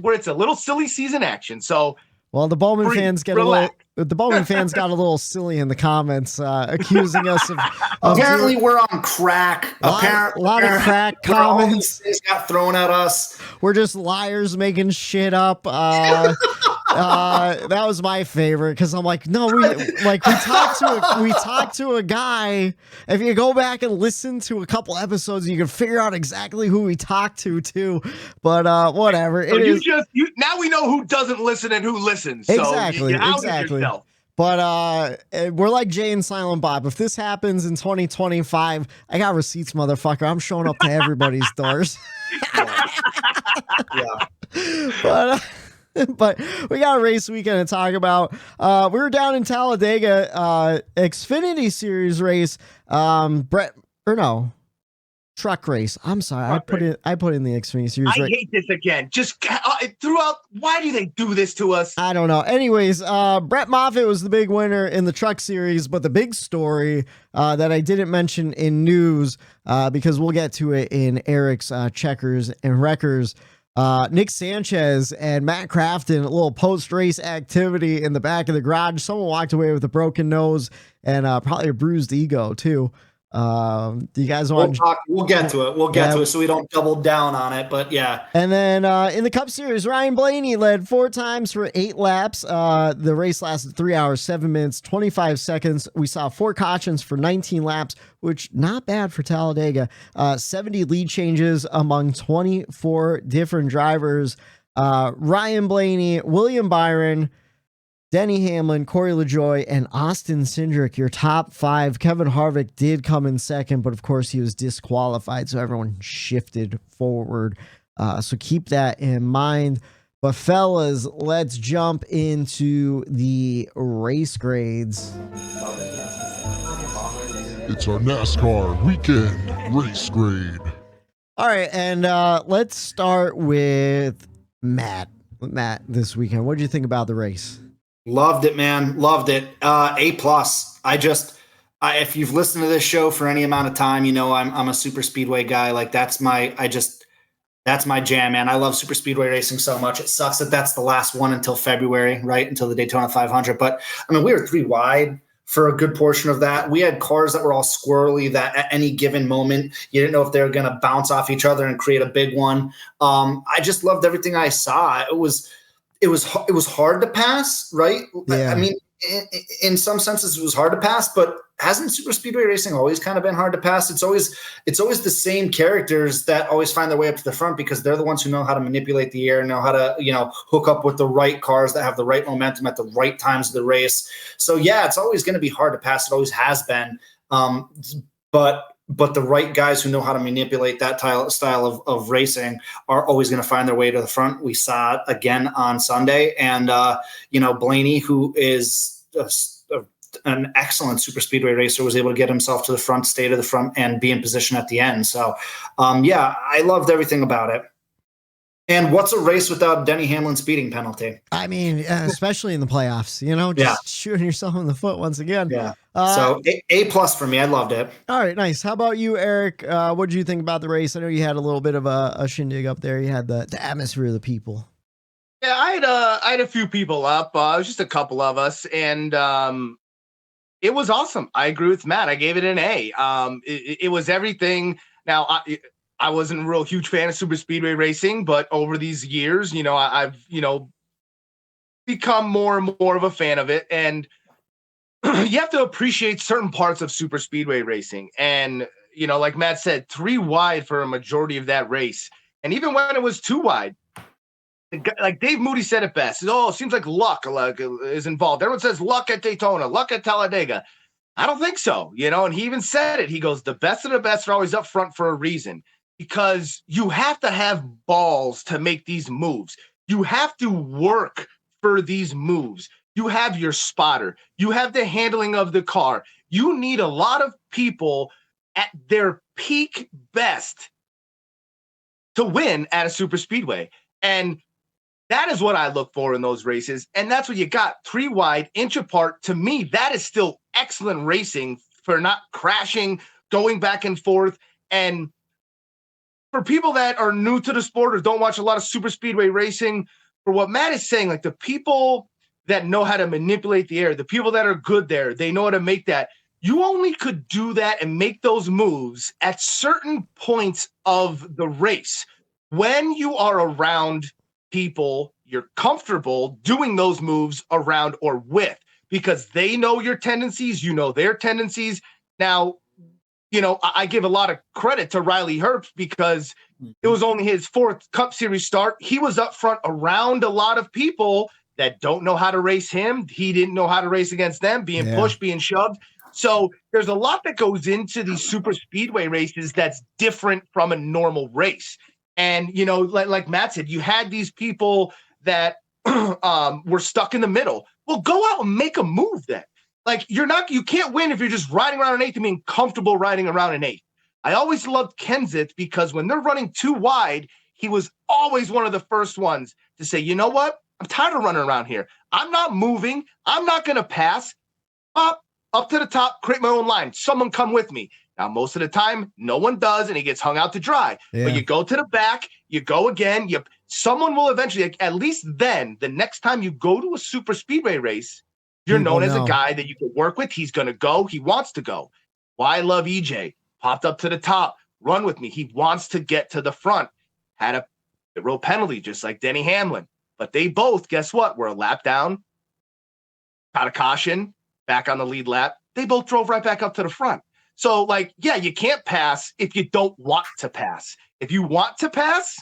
Where it's a little silly season action. So, well, the Bowman fans got a little silly in the comments, accusing us of apparently we're on crack. A lot of crack comments. Things got thrown at us. We're just liars making shit up. That was my favorite because I'm like, no, we talked to a guy. If you go back and listen to a couple episodes, you can figure out exactly who we talked to too. But whatever. So now we know who doesn't listen and who listens. Exactly. So exactly. Yourself. But we're like Jay and Silent Bob. If this happens in 2025, I got receipts, motherfucker. I'm showing up to everybody's doors. Yeah. But we got a race weekend to talk about. We were down in Talladega, Xfinity Series race. Truck race. I'm sorry. I put in the Xfinity Series race. I hate this again. Just throughout. Why do they do this to us? I don't know. Anyways, Brett Moffitt was the big winner in the Truck Series, but the big story that I didn't mention in news, because we'll get to it in Eric's checkers and wreckers. Nick Sanchez and Matt Crafton, a little post-race activity in the back of the garage. Someone walked away with a broken nose and probably a bruised ego too. Do you guys want? We'll get to it. We'll get to it, so we don't double down on it. But yeah. And then in the Cup Series, Ryan Blaney led 4 times for 8 laps. The race lasted 3 hours, 7 minutes, 25 seconds. We saw 4 cautions for 19 laps, which not bad for Talladega. 70 lead changes among 24 different drivers. Ryan Blaney, William Byron, Denny Hamlin, Corey LaJoie, and Austin Cindric, your top 5. Kevin Harvick did come in second, but of course he was disqualified, so everyone shifted forward. So keep that in mind. But fellas, let's jump into the race grades. It's our NASCAR weekend race grade. All right, and let's start with Matt. Matt, this weekend, what did you think about the race? Loved it, man. Loved it. A+. If you've listened to this show for any amount of time, you know I'm a super speedway guy. Like that's my jam, man. I love super speedway racing so much. It sucks that that's the last one until February, right? Until the Daytona 500. But I mean, we were 3 wide for a good portion of that. We had cars that were all squirrely that at any given moment, you didn't know if they were going to bounce off each other and create a big one. I just loved everything I saw. It was hard to pass, right? Yeah. I mean, in some senses, it was hard to pass, but hasn't super speedway racing always kind of been hard to pass? It's always the same characters that always find their way up to the front because they're the ones who know how to manipulate the air, know how to, hook up with the right cars that have the right momentum at the right times of the race. So yeah, it's always going to be hard to pass. It always has been. But the right guys who know how to manipulate that style of racing are always going to find their way to the front. We saw it again on Sunday. And, Blaney, who is an excellent super speedway racer, was able to get himself to the front, stay to the front, and be in position at the end. So, I loved everything about it. And what's a race without Denny Hamlin's speeding penalty? I mean, especially in the playoffs, just shooting yourself in the foot once again. Yeah. So A+ for me. I loved it. All right, nice. How about you, Eric? What did you think about the race? I know you had a little bit of a shindig up there. You had the atmosphere of the people. Yeah, I had a few people up. It was just a couple of us, and it was awesome. I agree with Matt. I gave it an A. It was everything. Now, I wasn't a real huge fan of super speedway racing, but over these years, I've become more and more of a fan of it. And you have to appreciate certain parts of super speedway racing. And, like Matt said, 3 wide for a majority of that race. And even when it was 2 wide, like Dave Moody said it best. It seems like luck is involved. Everyone says luck at Daytona, luck at Talladega. I don't think so, and he even said it. He goes, the best of the best are always up front for a reason. Because you have to have balls to make these moves. You have to work for these moves. You have your spotter. You have the handling of the car. You need a lot of people at their peak best to win at a super speedway. And That is what I look for in those races. And that's what you got. 3 wide, inch apart. To me, that is still excellent racing for not crashing, going back and forth. And for people that are new to the sport or don't watch a lot of super speedway racing, for what Matt is saying, like the people that know how to manipulate the air, the people that are good there, they know how to make that. You only could do that and make those moves at certain points of the race. When you are around people you're comfortable doing those moves around or with, because they know your tendencies, you know their tendencies. Now, I give a lot of credit to Reilly Herbst because it was only his 4th Cup Series start. He was up front around a lot of people that don't know how to race him. He didn't know how to race against them, being pushed, being shoved. So there's a lot that goes into these super speedway races that's different from a normal race. And, like Matt said, you had these people that were stuck in the middle. Well, go out and make a move then. Like you can't win if you're just riding around an 8th and being comfortable riding around an 8th. I always loved Kenseth because when they're running too wide, he was always one of the first ones to say, you know what? I'm tired of running around here. I'm not moving. I'm not going to pass. Up to the top, create my own line. Someone come with me. Now, most of the time, no one does, and he gets hung out to dry. Yeah. But you go to the back, you go again. Someone will eventually, at least then, the next time you go to a super speedway race, you're known as a guy that you can work with. He's going to go. He wants to go. Why I love EJ. Popped up to the top. Run with me. He wants to get to the front. Had a row penalty, just like Denny Hamlin. But they both, guess what? Were a lap down. Got a caution. Back on the lead lap. They both drove right back up to the front. So, you can't pass if you don't want to pass. If you want to pass,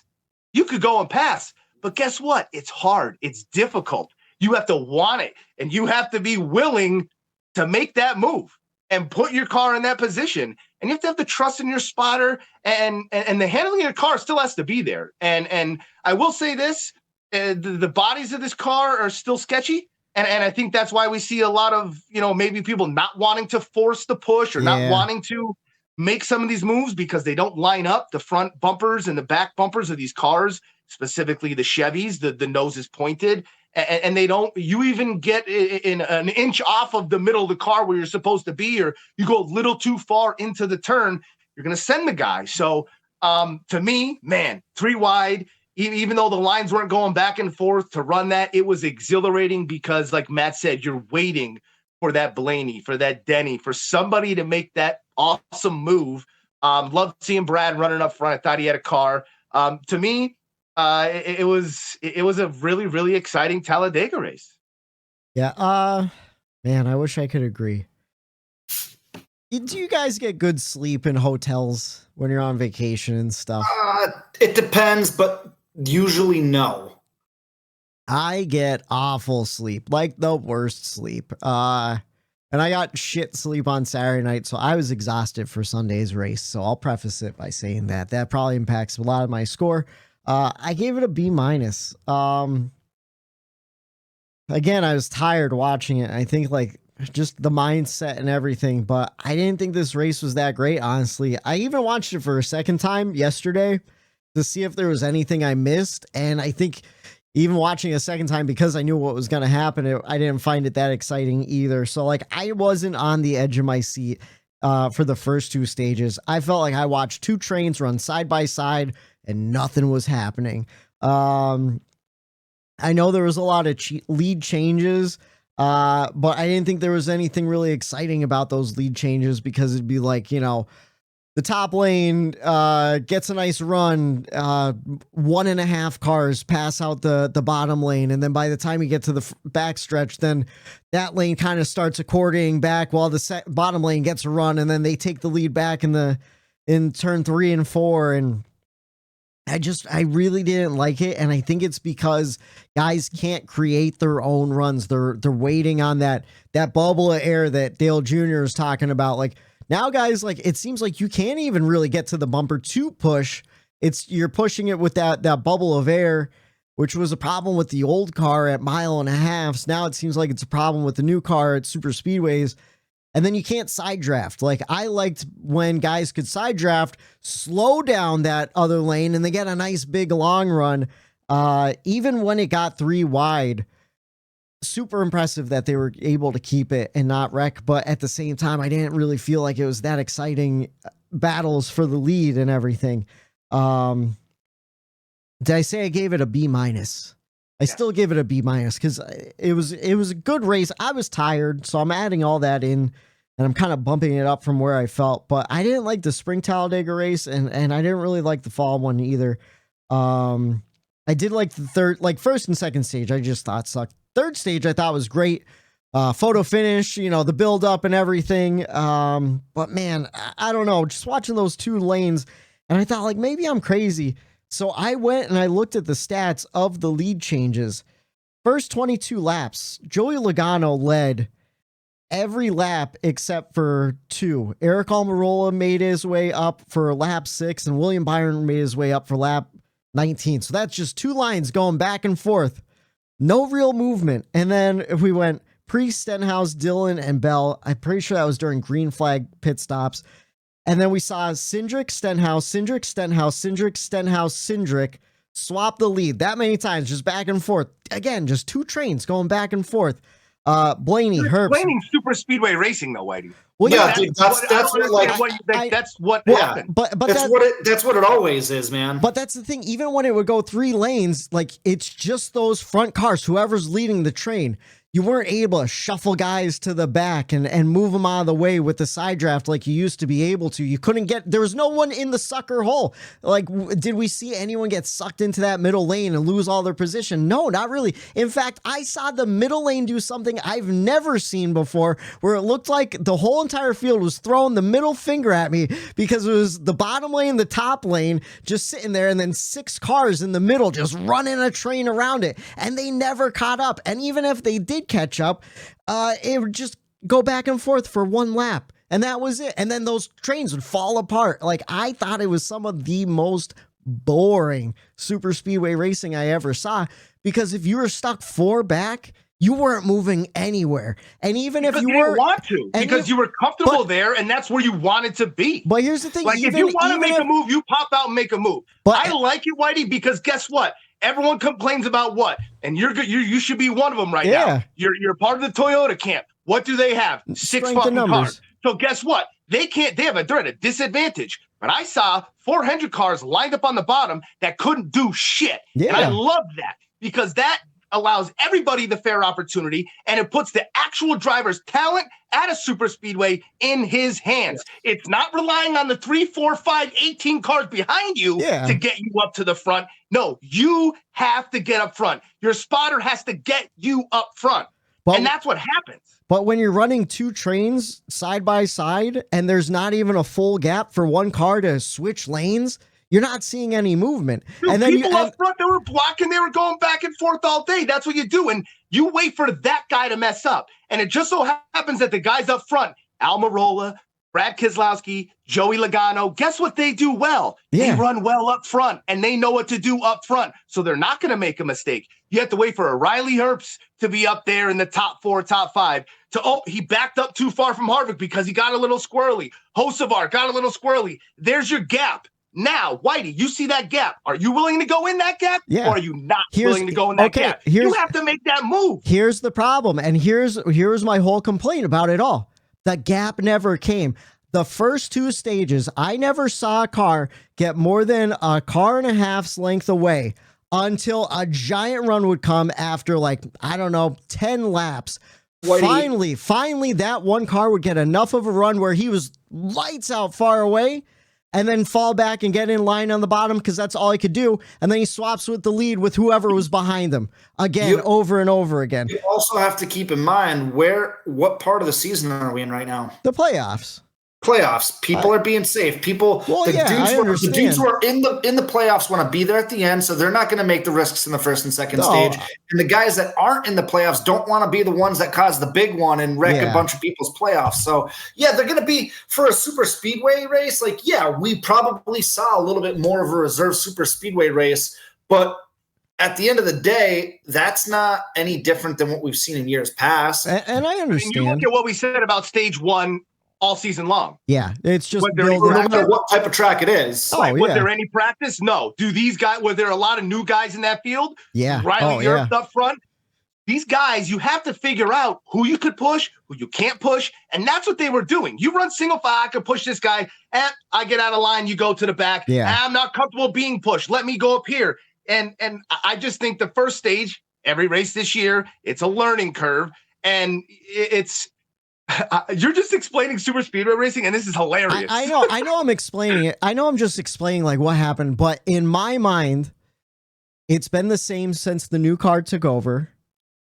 you could go and pass. But guess what? It's hard. It's difficult. You have to want it, and you have to be willing to make that move and put your car in that position. And you have to have the trust in your spotter, and the handling of your car still has to be there. And I will say this, the bodies of this car are still sketchy. And I think that's why we see a lot of, maybe people not wanting to force the push or not wanting to make some of these moves because they don't line up the front bumpers and the back bumpers of these cars, specifically the Chevys, the nose is pointed. And they don't, you even get in an inch off of the middle of the car where you're supposed to be, or you go a little too far into the turn, you're going to send the guy. So to me, man, 3 wide, even though the lines weren't going back and forth to run that, it was exhilarating because, like Matt said, you're waiting for that Blaney, for that Denny, for somebody to make that awesome move. Loved seeing Brad running up front. I thought he had a car. To me, it was a really, really exciting Talladega race. Yeah. Man, I wish I could agree. Do you guys get good sleep in hotels when you're on vacation and stuff? It depends, but usually no. I get awful sleep, like the worst sleep. And I got shit sleep on Saturday night, so I was exhausted for Sunday's race. So I'll preface it by saying that probably impacts a lot of my score. I gave it a B-. Again, I was tired watching it. I think just the mindset and everything, but I didn't think this race was that great, honestly. I even watched it for a second time yesterday to see if there was anything I missed. And I think even watching a second time, because I knew what was going to happen, I didn't find it that exciting either. So I wasn't on the edge of my seat for the first 2 stages. I felt like I watched 2 trains run side by side and nothing was happening. I know there was a lot of lead changes, but I didn't think there was anything really exciting about those lead changes because it'd be the top lane gets a nice run, 1.5 cars pass out the bottom lane, and then by the time you get to the back stretch, then that lane kind of starts according back while the bottom lane gets a run, and then they take the lead back in turn 3 and 4, and I really didn't like it, and I think it's because guys can't create their own runs. They're waiting on that bubble of air that Dale Jr. is talking about. Now, guys, it seems like you can't even really get to the bumper to push. You're pushing it with that bubble of air, which was a problem with the old car at 1.5 miles. So now it seems like it's a problem with the new car at super speedways. And then you can't side draft. I liked when guys could side draft, slow down that other lane, and they get a nice big long run. Even when it got 3 wide, super impressive that they were able to keep it and not wreck. But at the same time, I didn't really feel like it was that exciting battles for the lead and everything. Did I say I gave it a B-? I still give it a B- because it was a good race. I was tired, so I'm adding all that in, and I'm kind of bumping it up from where I felt. But I didn't like the spring Talladega race, and I didn't really like the fall one either. I did like the first and second stage, I just thought sucked. Third stage I thought was great. Photo finish, the build up and everything. But man, I don't know, just watching those 2 lanes, and I thought maybe I'm crazy. So I went and I looked at the stats of the lead changes. First 22 laps, Joey Logano led every lap except for 2. Eric Almirola made his way up for lap 6, and William Byron made his way up for lap 19. So that's just 2 lines going back and forth. No real movement. And then if we went Priest, Stenhouse, Dillon, and Bell, I'm pretty sure that was during green flag pit stops. And then we saw Cindric, Stenhouse, Cindric, Stenhouse, Cindric, Stenhouse, Cindric swap the lead that many times, just back and forth. Again, just 2 trains going back and forth. Blaney, Herbst. Blaming super speedway racing though, Whitey. Well, yeah, dude, that's what happened. But that's what it always is, man. But that's the thing. Even when it would go 3 lanes, it's just those front cars, whoever's leading the train. You weren't able to shuffle guys to the back and move them out of the way with the side draft like you used to be able to. You couldn't there was no one in the sucker hole. Did we see anyone get sucked into that middle lane and lose all their position? No, not really. In fact, I saw the middle lane do something I've never seen before, where it looked like the whole entire field was throwing the middle finger at me, because it was the bottom lane, the top lane, just sitting there, and then 6 cars in the middle just running a train around it, and they never caught up. And even if they did catch up, it would just go back and forth for 1 lap, and that was it. And then those trains would fall apart. I thought it was some of the most boring super speedway racing I ever saw, because if you were stuck 4 back, you weren't moving anywhere. And even if you didn't want to, because you were comfortable there, and that's where you wanted to be. But here's the thing: if you want to make a move, you pop out and make a move. But I like it, Whitey, because guess what? Everyone complains about what, and you're good. You should be one of them right now. You're part of the Toyota camp. What do they have? 6 fucking cars. So guess what? They're at a disadvantage. But I saw 400 cars lined up on the bottom that couldn't do shit. Yeah. And I love that, because that allows everybody the fair opportunity, and it puts the actual driver's talent at a super speedway in his hands. Yeah. It's not relying on the 3, 4, 5, 18 cars behind you to get you up to the front. No, you have to get up front. Your spotter has to get you up front. And that's what happens. But when you're running 2 trains side by side, and there's not even a full gap for 1 car to switch lanes, you're not seeing any movement. Dude, and then people up front, they were blocking, they were going back and forth all day. That's what you do. And you wait for that guy to mess up. And it just so happens that the guys up front, Almirola, Brad Keselowski, Joey Logano, guess what they do well? They run well up front, and they know what to do up front. So they're not going to make a mistake. You have to wait for a Reilly Herbst to be up there in the top 4, top 5. He backed up too far from Harvick because he got a little squirrely. Hocevar got a little squirrely. There's your gap. Now, Whitey, you see that gap. Are you willing to go in that gap? Yeah. Or are you not willing to go in that gap? You have to make that move. Here's the problem, and here's my whole complaint about it all. The gap never came. The first 2 stages, I never saw a car get more than a car and a half's length away until a giant run would come after 10 laps. Whitey. Finally, that 1 car would get enough of a run where he was lights out far away, and then fall back and get in line on the bottom, because that's all he could do. And then he swaps with the lead with whoever was behind him again, over and over again. You also have to keep in mind what part of the season are we in right now? The playoffs. People are being safe. The dudes who are in the playoffs want to be there at the end, so they're not going to make the risks in the first and second stage. And the guys that aren't in the playoffs don't want to be the ones that cause the big one and wreck a bunch of people's playoffs. So they're going to be, for a super speedway race. We probably saw a little bit more of a reserve super speedway race, but at the end of the day, that's not any different than what we've seen in years past. And I understand. You look at what we said about stage 1 all season long. Yeah, it's just Was there No matter what type of track it is. Oh, Was yeah. there any practice? No. Do these guys? Were there a lot of new guys in that field? Yeah. Reilly Europe up front. These guys, you have to figure out who you could push, who you can't push, and that's what they were doing. You run single file, I could push this guy, and I get out of line, you go to the back. Yeah. I'm not comfortable being pushed. Let me go up here. And I just think the first stage, every race this year, it's a learning curve, and it's you're just explaining super speedway racing, and this is hilarious. I know I'm explaining it. I know I'm just explaining like what happened, but in my mind, it's been the same since the new car took over.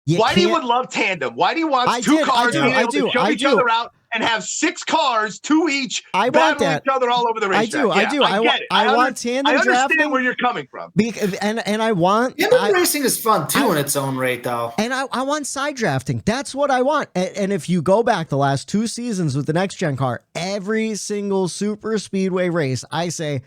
Why do you would love tandem? Why do you want two cars being able to show each other out and have 6 cars, 2 each, battling each other all over the racetrack? I do. I get it. I want tandem drafting. I understand where you're coming from. And I want racing is fun too in its own rate, though. And I want side drafting. That's what I want. And if you go back the last 2 seasons with the next gen car, every single super speedway race, I say,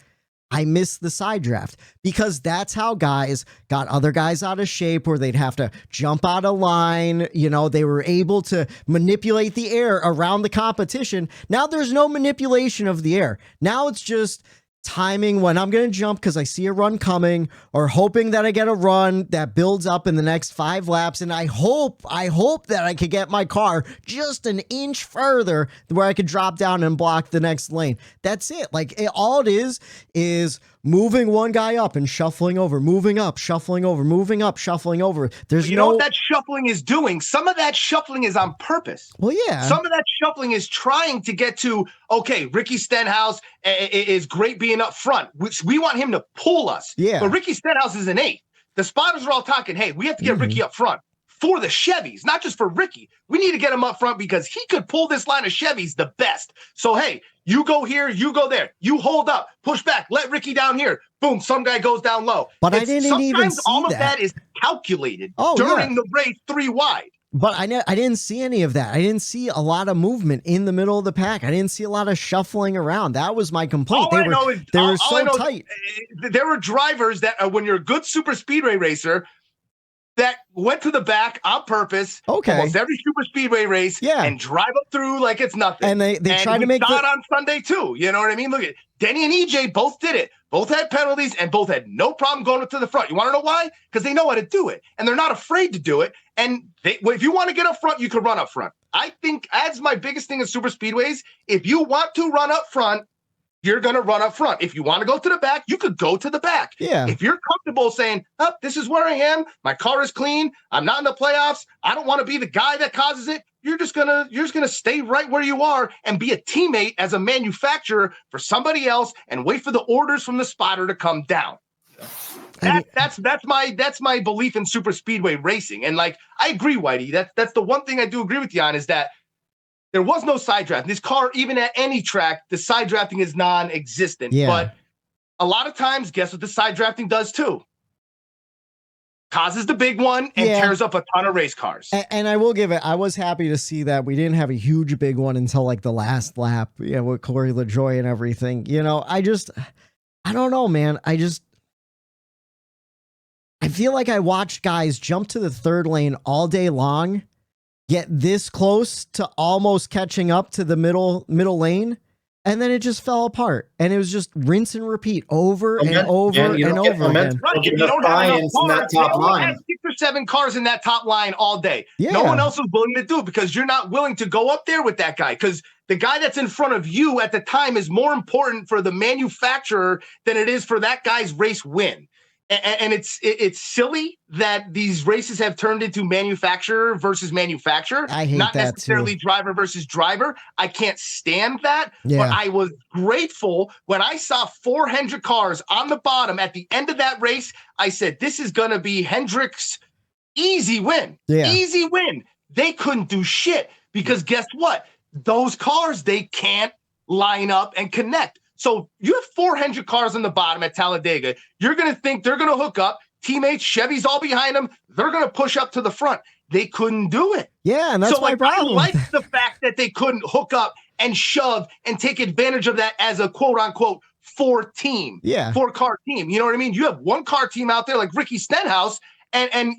I miss the side draft, because that's how guys got other guys out of shape, where they'd have to jump out of line. You know, they were able to manipulate the air around the competition. Now there's no manipulation of the air. Now it's just timing when I'm going to jump because I see a run coming, or hoping that I get a run that builds up in the next 5 laps. And I hope that I could get my car just an inch further where I could drop down and block the next lane. That's it. Like all it is moving one guy up and shuffling over, moving up, shuffling over, moving up, shuffling over. There's know what that shuffling is doing? Some of that shuffling is on purpose. Well, yeah. Some of that shuffling is trying to get to, okay, Ricky Stenhouse is great being up front, which we want him to pull us. Yeah. But Ricky Stenhouse is an 8. The spotters are all talking, hey, we have to get Ricky up front for the Chevys, not just for Ricky. We need to get him up front because he could pull this line of Chevys the best. So, hey, you go here, you go there. You hold up, push back, let Ricky down here. Boom, some guy goes down low. But I didn't even see all of that. that is calculated during the race 3 wide. But I didn't see any of that. I didn't see a lot of movement in the middle of the pack. I didn't see a lot of shuffling around. That was my complaint. They were so tight. There were drivers that, when you're a good super speedway racer, that went to the back on purpose. Okay. Almost every super speedway race. Yeah. And drive up through like it's nothing. And they tried to make it on Sunday too. You know what I mean? Look at Denny and EJ both did it. Both had penalties and both had no problem going up to the front. You want to know why? Because they know how to do it. And they're not afraid to do it. And if you want to get up front, you can run up front. I think that's my biggest thing in super speedways. If you want to run up front, you're going to run up front. If you want to go to the back, you could go to the back. Yeah. If you're comfortable saying, oh, this is where I am, my car is clean, I'm not in the playoffs, I don't want to be the guy that causes it, you're just gonna stay right where you are and be a teammate as a manufacturer for somebody else and wait for the orders from the spotter to come down. That's my belief in super speedway racing. And like, I agree, Whitey. That's the one thing I do agree with you on, is that there was no side draft. This car, even at any track, the side drafting is non-existent. Yeah. But a lot of times, guess what the side drafting does too? Causes the big one and tears up a ton of race cars. And I will give it, I was happy to see that we didn't have a huge big one until like the last lap, with Corey LaJoie and everything. I don't know, man. I feel like I watched guys jump to the third lane all day long, get this close to almost catching up to the middle lane, and then it just fell apart. And it was just rinse and repeat over and over and over again. Right. You don't have enough cars. You only have 6 or 7 cars in that top line all day. Yeah. No one else was willing to do it because you're not willing to go up there with that guy, because the guy that's in front of you at the time is more important for the manufacturer than it is for that guy's race win. And it's silly that these races have turned into manufacturer versus manufacturer, I hate not that necessarily too. driver versus driver. I can't stand that. Yeah. But I was grateful when I saw 4 Hendrick cars on the bottom at the end of that race. I said, this is going to be Hendrick's easy win. Yeah. Easy win. They couldn't do shit because guess what? Those cars, they can't line up and connect. So you have 4 Hendrick cars on the bottom at Talladega. You're going to think they're going to hook up. Teammates, Chevy's all behind them. They're going to push up to the front. They couldn't do it. Yeah, and that's my problem. I like the fact that they couldn't hook up and shove and take advantage of that as a quote-unquote 4-car team. You know what I mean? You have 1-car team out there like Ricky Stenhouse, and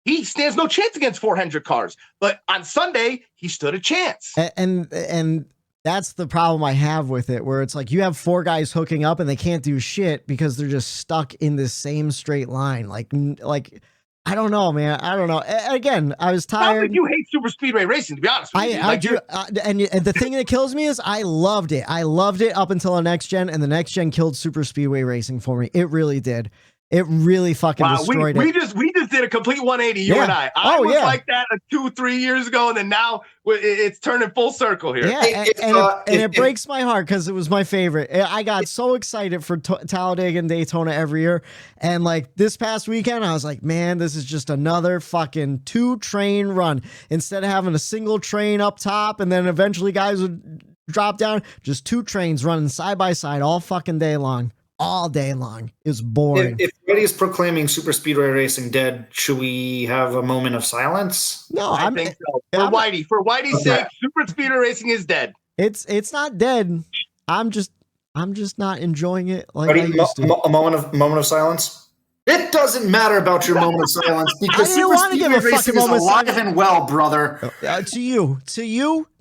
he stands no chance against 4 Hendrick cars. But on Sunday, he stood a chance. And That's the problem I have with it, where it's like you have 4 guys hooking up and they can't do shit because they're just stuck in this same straight line. Like I don't know, man. I don't know. Again, I was tired. I think you hate super speedway racing, to be honest with you. I do. And the thing that kills me is I loved it. I loved it up until the next gen, and the next gen killed super speedway racing for me. It really did. It really fucking destroyed it. We just did a complete 180, you and I. I was like that 2-3 years ago, and then now it's turning full circle here. Yeah, it breaks my heart because it was my favorite. I got so excited for Talladega and Daytona every year, and like this past weekend, I was like, man, this is just another fucking 2-train run. Instead of having a single train up top, and then eventually guys would drop down, just 2 trains running side by side all fucking day long. All day long. It was boring. If Freddie is proclaiming super speedway racing dead, should we have a moment of silence? No, I think so. For Whitey's sake, super speedway racing is dead. It's not dead. I'm just not enjoying it like Freddie, I used to. A moment of silence. It doesn't matter about your moment of silence because super speedway racing is alive and well, brother.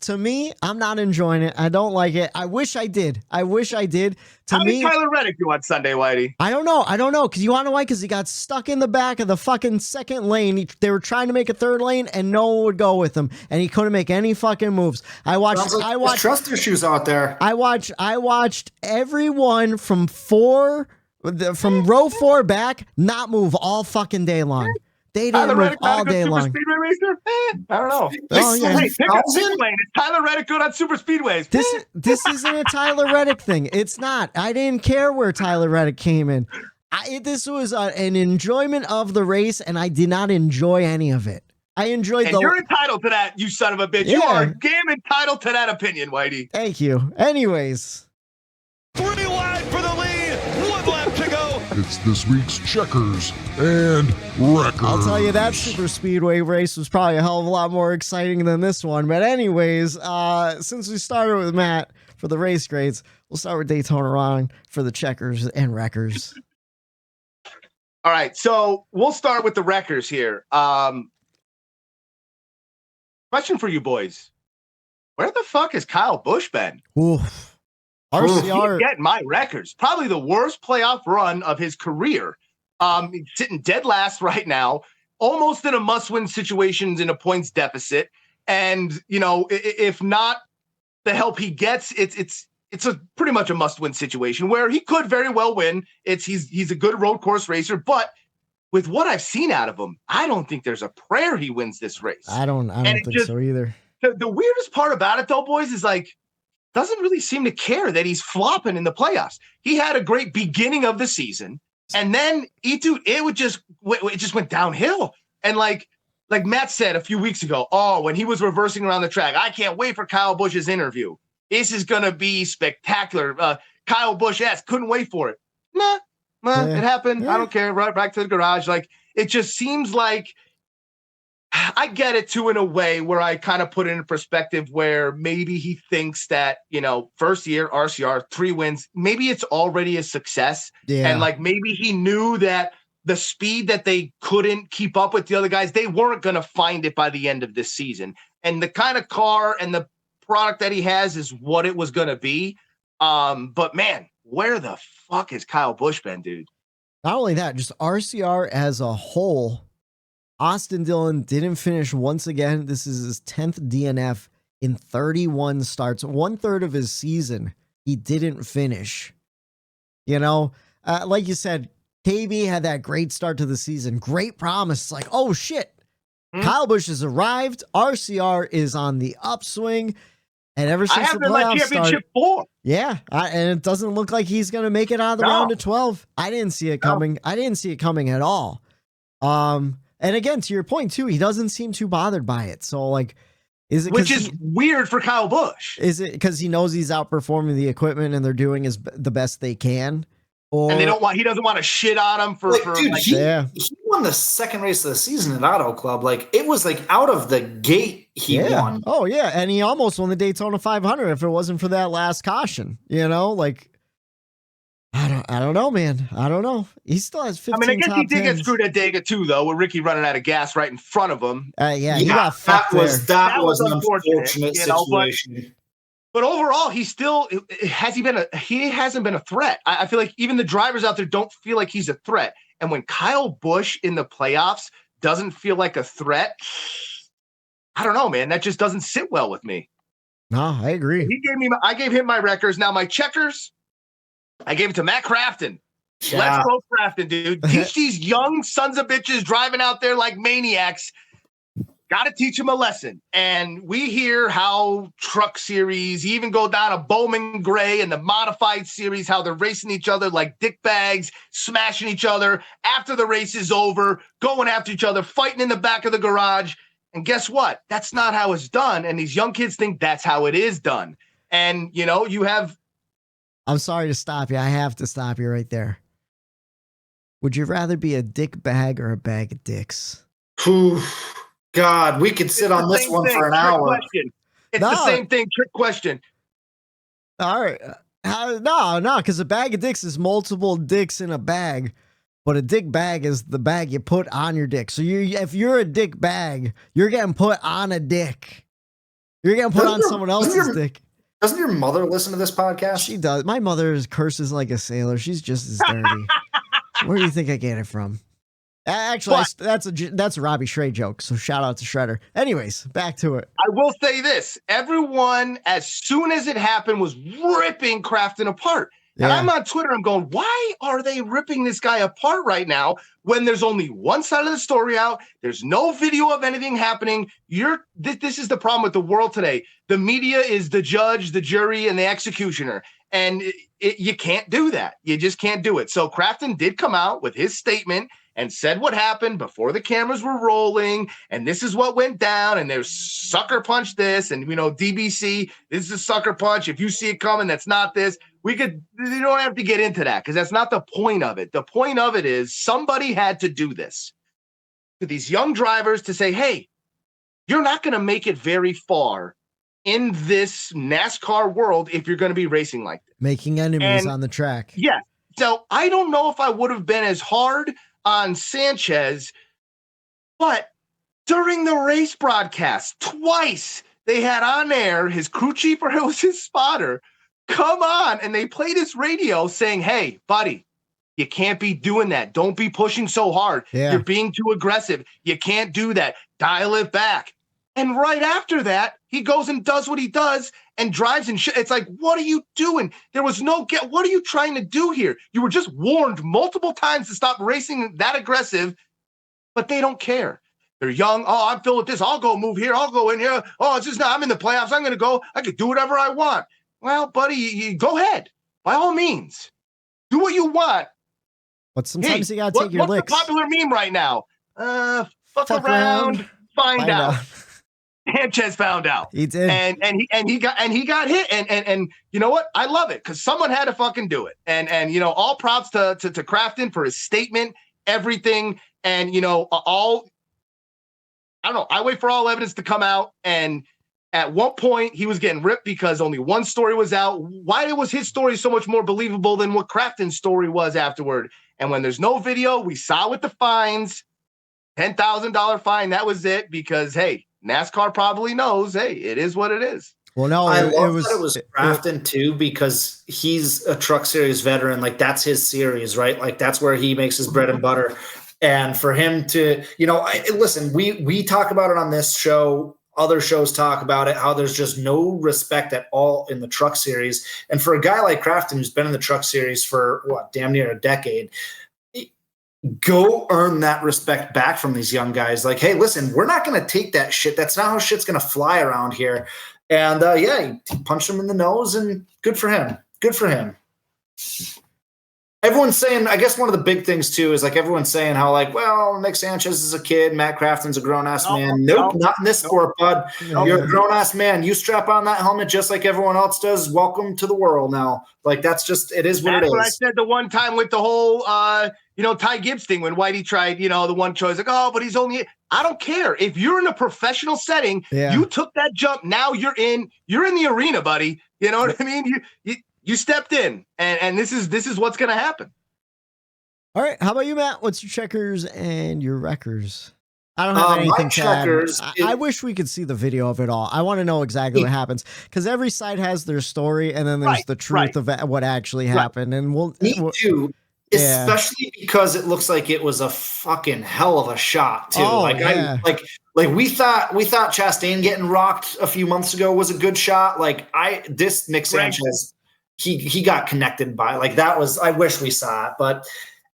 To me, I'm not enjoying it. I don't like it. I wish I did. How did Tyler Reddick do on Sunday, Whitey? I don't know. Because you want to know why? Because he got stuck in the back of the fucking second lane. They were trying to make a third lane, and no one would go with him, and he couldn't make any fucking moves. I watched trust issues out there. I watched everyone from row 4 back not move all fucking day long. They didn't move all day long. Speedway racer? I don't know. Oh, yeah. Hey, pick up lane. Is Tyler Reddick good on super speedways? This isn't a Tyler Reddick thing. It's not. I didn't care where Tyler Reddick came in. This was an enjoyment of the race, and I did not enjoy any of it. I enjoyed you're entitled to that, you son of a bitch. Yeah. You are damn entitled to that opinion, Whitey. Thank you. Anyways. 3 wide for the lead. 1 lap to go. It's this week's Checkers and Wreckers. I'll tell you, that super speedway race was probably a hell of a lot more exciting than this one. But anyways, since we started with Matt for the race grades, we'll start with Daytona Ron for the Checkers and Wreckers. All right, so we'll start with the Wreckers here. Question for you boys. Where the fuck has Kyle Busch been? Oof. RCR getting my records. Probably the worst playoff run of his career. Sitting dead last right now, almost in a must-win situations in a points deficit. And if not the help he gets, it's a pretty much a must-win situation where he could very well win. He's a good road course racer, but with what I've seen out of him, I don't think there's a prayer he wins this race. I don't think so either. The weirdest part about it, though, boys, is doesn't really seem to care that he's flopping in the playoffs. He had a great beginning of the season, and then it just went downhill. And like Matt said a few weeks ago, when he was reversing around the track, I can't wait for Kyle Busch's interview. This is gonna be spectacular. Kyle Busch couldn't wait for it. It happened. Yeah. I don't care. Right back to the garage. It just seems like I get it too, in a way where I kind of put it in perspective where maybe he thinks that, first year RCR, 3 wins, maybe it's already a success. Yeah. And maybe he knew that the speed that they couldn't keep up with the other guys, they weren't going to find it by the end of this season. And the kind of car and the product that he has is what it was going to be. But man, where the fuck has Kyle Busch been, dude? Not only that, just RCR as a whole. Austin Dillon didn't finish once again. This is his 10th DNF in 31 starts. 1/3 of his season, he didn't finish. Like you said, KB had that great start to the season. Great promise. It's like, oh shit. Kyle Busch has arrived. RCR is on the upswing. And ever since the playoffs started, yeah, and it doesn't look like he's going to make it out of the round of 12. I didn't see it coming. I didn't see it coming at all. And again, to your point too, he doesn't seem too bothered by it. So is it which is weird for Kyle Busch? Is it because he knows he's outperforming the equipment and they're doing the best they can? And he doesn't want to shit on him for he won the second race of the season at Auto Club. It was out of the gate he won. Oh yeah, and he almost won the Daytona 500 if it wasn't for that last caution. I don't know, man. I don't know. He still has 15 I guess he did 10s. get screwed at Dega too, though, with Ricky running out of gas right in front of him. He got fucked that was an unfortunate situation. But overall, he hasn't been a threat. I feel like even the drivers out there don't feel like he's a threat. And when Kyle Busch in the playoffs doesn't feel like a threat, I don't know, man. That just doesn't sit well with me. No, I agree. I gave him my records. Now my checkers, I gave it to Matt Crafton. Yeah. Let's go Crafton, dude. Teach these young sons of bitches driving out there like maniacs. Got to teach them a lesson. And we hear how truck series, even go down to Bowman Gray and the modified series, how they're racing each other like dick bags, smashing each other after the race is over, going after each other, fighting in the back of the garage. And guess what? That's not how it's done. And these young kids think that's how it is done. And, you have. I'm sorry to stop you. I have to stop you right there. Would you rather be a dick bag or a bag of dicks? God, we could sit on this one for an hour. Question. It's the same thing. Trick question. All right. No, because a bag of dicks is multiple dicks in a bag, but a dick bag is the bag you put on your dick. So if you're a dick bag, you're getting put on a dick. You're getting put on someone else's dick. Doesn't your mother listen to this podcast? She does. My mother curses like a sailor. She's just as dirty. Where do you think I get it from? Actually, that's a Robbie Schrey joke, so shout out to Shredder. Anyways, back to it. I will say this. Everyone, as soon as it happened, was ripping Crafton apart. Yeah. And I'm on Twitter, I'm going, why are they ripping this guy apart right now when there's only one side of the story out? There's no video of anything happening. This is the problem with the world today. The media is the judge, the jury, and the executioner. And you can't do that. You just can't do it. So Crafton did come out with his statement and said what happened before the cameras were rolling, and this is what went down, and there's sucker punch this, and DBC, this is a sucker punch. If you see it coming, that's not this. You don't have to get into that because that's not the point of it. The point of it is somebody had to do this to these young drivers to say, hey, you're not going to make it very far in this NASCAR world if you're going to be racing like this. Making enemies on the track. Yeah. So I don't know if I would have been as hard on Sanchez, but during the race broadcast, twice they had on air his crew chief or it was his spotter come on, and they played his radio saying, hey, buddy, you can't be doing that. Don't be pushing so hard. Yeah. You're being too aggressive. You can't do that. Dial it back. And right after that, he goes and does what he does and drives and it's like, what are you doing? There was what are you trying to do here? You were just warned multiple times to stop racing that aggressive, but they don't care. They're young. Oh, I'm filled with this. I'll go move here. I'll go in here. Oh, it's just I'm in the playoffs. I'm going to go. I could do whatever I want. Well, buddy, you go ahead. By all means, do what you want. But sometimes you got to take your licks. What's the popular meme right now? Fuck around, find out. Sanchez found out. He did. And he got hit. And you know what? I love it because someone had to fucking do it. And all props to Crafton for his statement, everything. And I don't know. I wait for all evidence to come out. And at one point he was getting ripped because only one story was out. Why was his story so much more believable than what Crafton's story was afterward? And when there's no video, we saw with the fines, $10,000 fine. That was it because, hey, NASCAR probably knows, hey, it is what it is. Well, no, I love that it was Crafton too, because he's a Truck Series veteran. Like that's his series, right? Like that's where he makes his bread and butter. And for him to, listen, we talk about it on this show. Other shows talk about it, how there's just no respect at all in the Truck Series. And for a guy like Crafton, who's been in the Truck Series for damn near a decade, go earn that respect back from these young guys. Like, hey, listen, we're not going to take that shit. That's not how shit's going to fly around here. And he punched him in the nose, and good for him. Good for him. Everyone's saying, I guess one of the big things too is like everyone's saying how like, well, Nick Sanchez is a kid, Matt Crafton's a grown-ass man. Nope, not in this sport, bud. You're a grown-ass man. You strap on that helmet just like everyone else does. Welcome to the world now. Like that's just, it is what it is. That's what I said the one time with the whole, Ty Gibbs thing when Whitey tried, the one choice, like, oh, but he's only, I don't care. If you're in a professional setting, you took that jump. Now you're in the arena, buddy. You know what I mean? You stepped in, and this is what's going to happen. All right. How about you, Matt? What's your checkers and your wreckers? I don't have anything to add. checkers. I wish we could see the video of it all. I want to know exactly what happens because every side has their story, and then there's the truth of what actually happened. And Me too. Especially because it looks like it was a fucking hell of a shot too. Oh, Like we thought Chastain getting rocked a few months ago was a good shot. Like Nick Sanchez, he got connected by that was. I wish we saw it, but.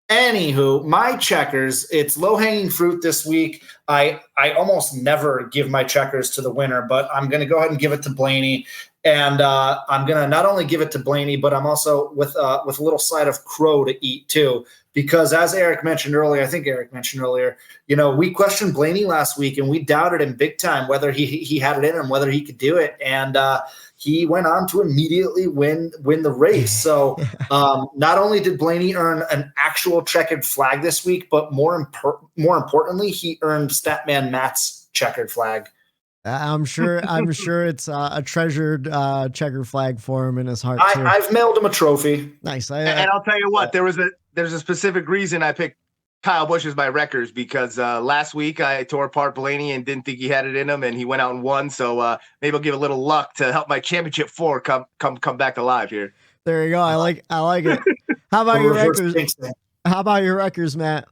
Anywho, my checkers, it's low-hanging fruit this week. I almost never give my checkers to the winner, but I'm going to go ahead and give it to Blaney. And I'm going to not only give it to Blaney, but I'm also with a little side of crow to eat too. Because as Eric mentioned earlier, we questioned Blaney last week and we doubted him big time, whether he had it in him, whether he could do it. And he went on to immediately win the race. So not only did Blaney earn an actual checkered flag this week, but more importantly, he earned Statman Matt's checkered flag. I'm sure it's a treasured checker flag for him in his heart too. I've mailed him a trophy. Nice. And I'll tell you what, there's a specific reason I picked Kyle Busch as my records because last week I tore apart Blaney and didn't think he had it in him, and he went out and won. So maybe I'll give a little luck to help my championship 4 come back alive here. There you go. I like it. How about your records? How about your records, Matt?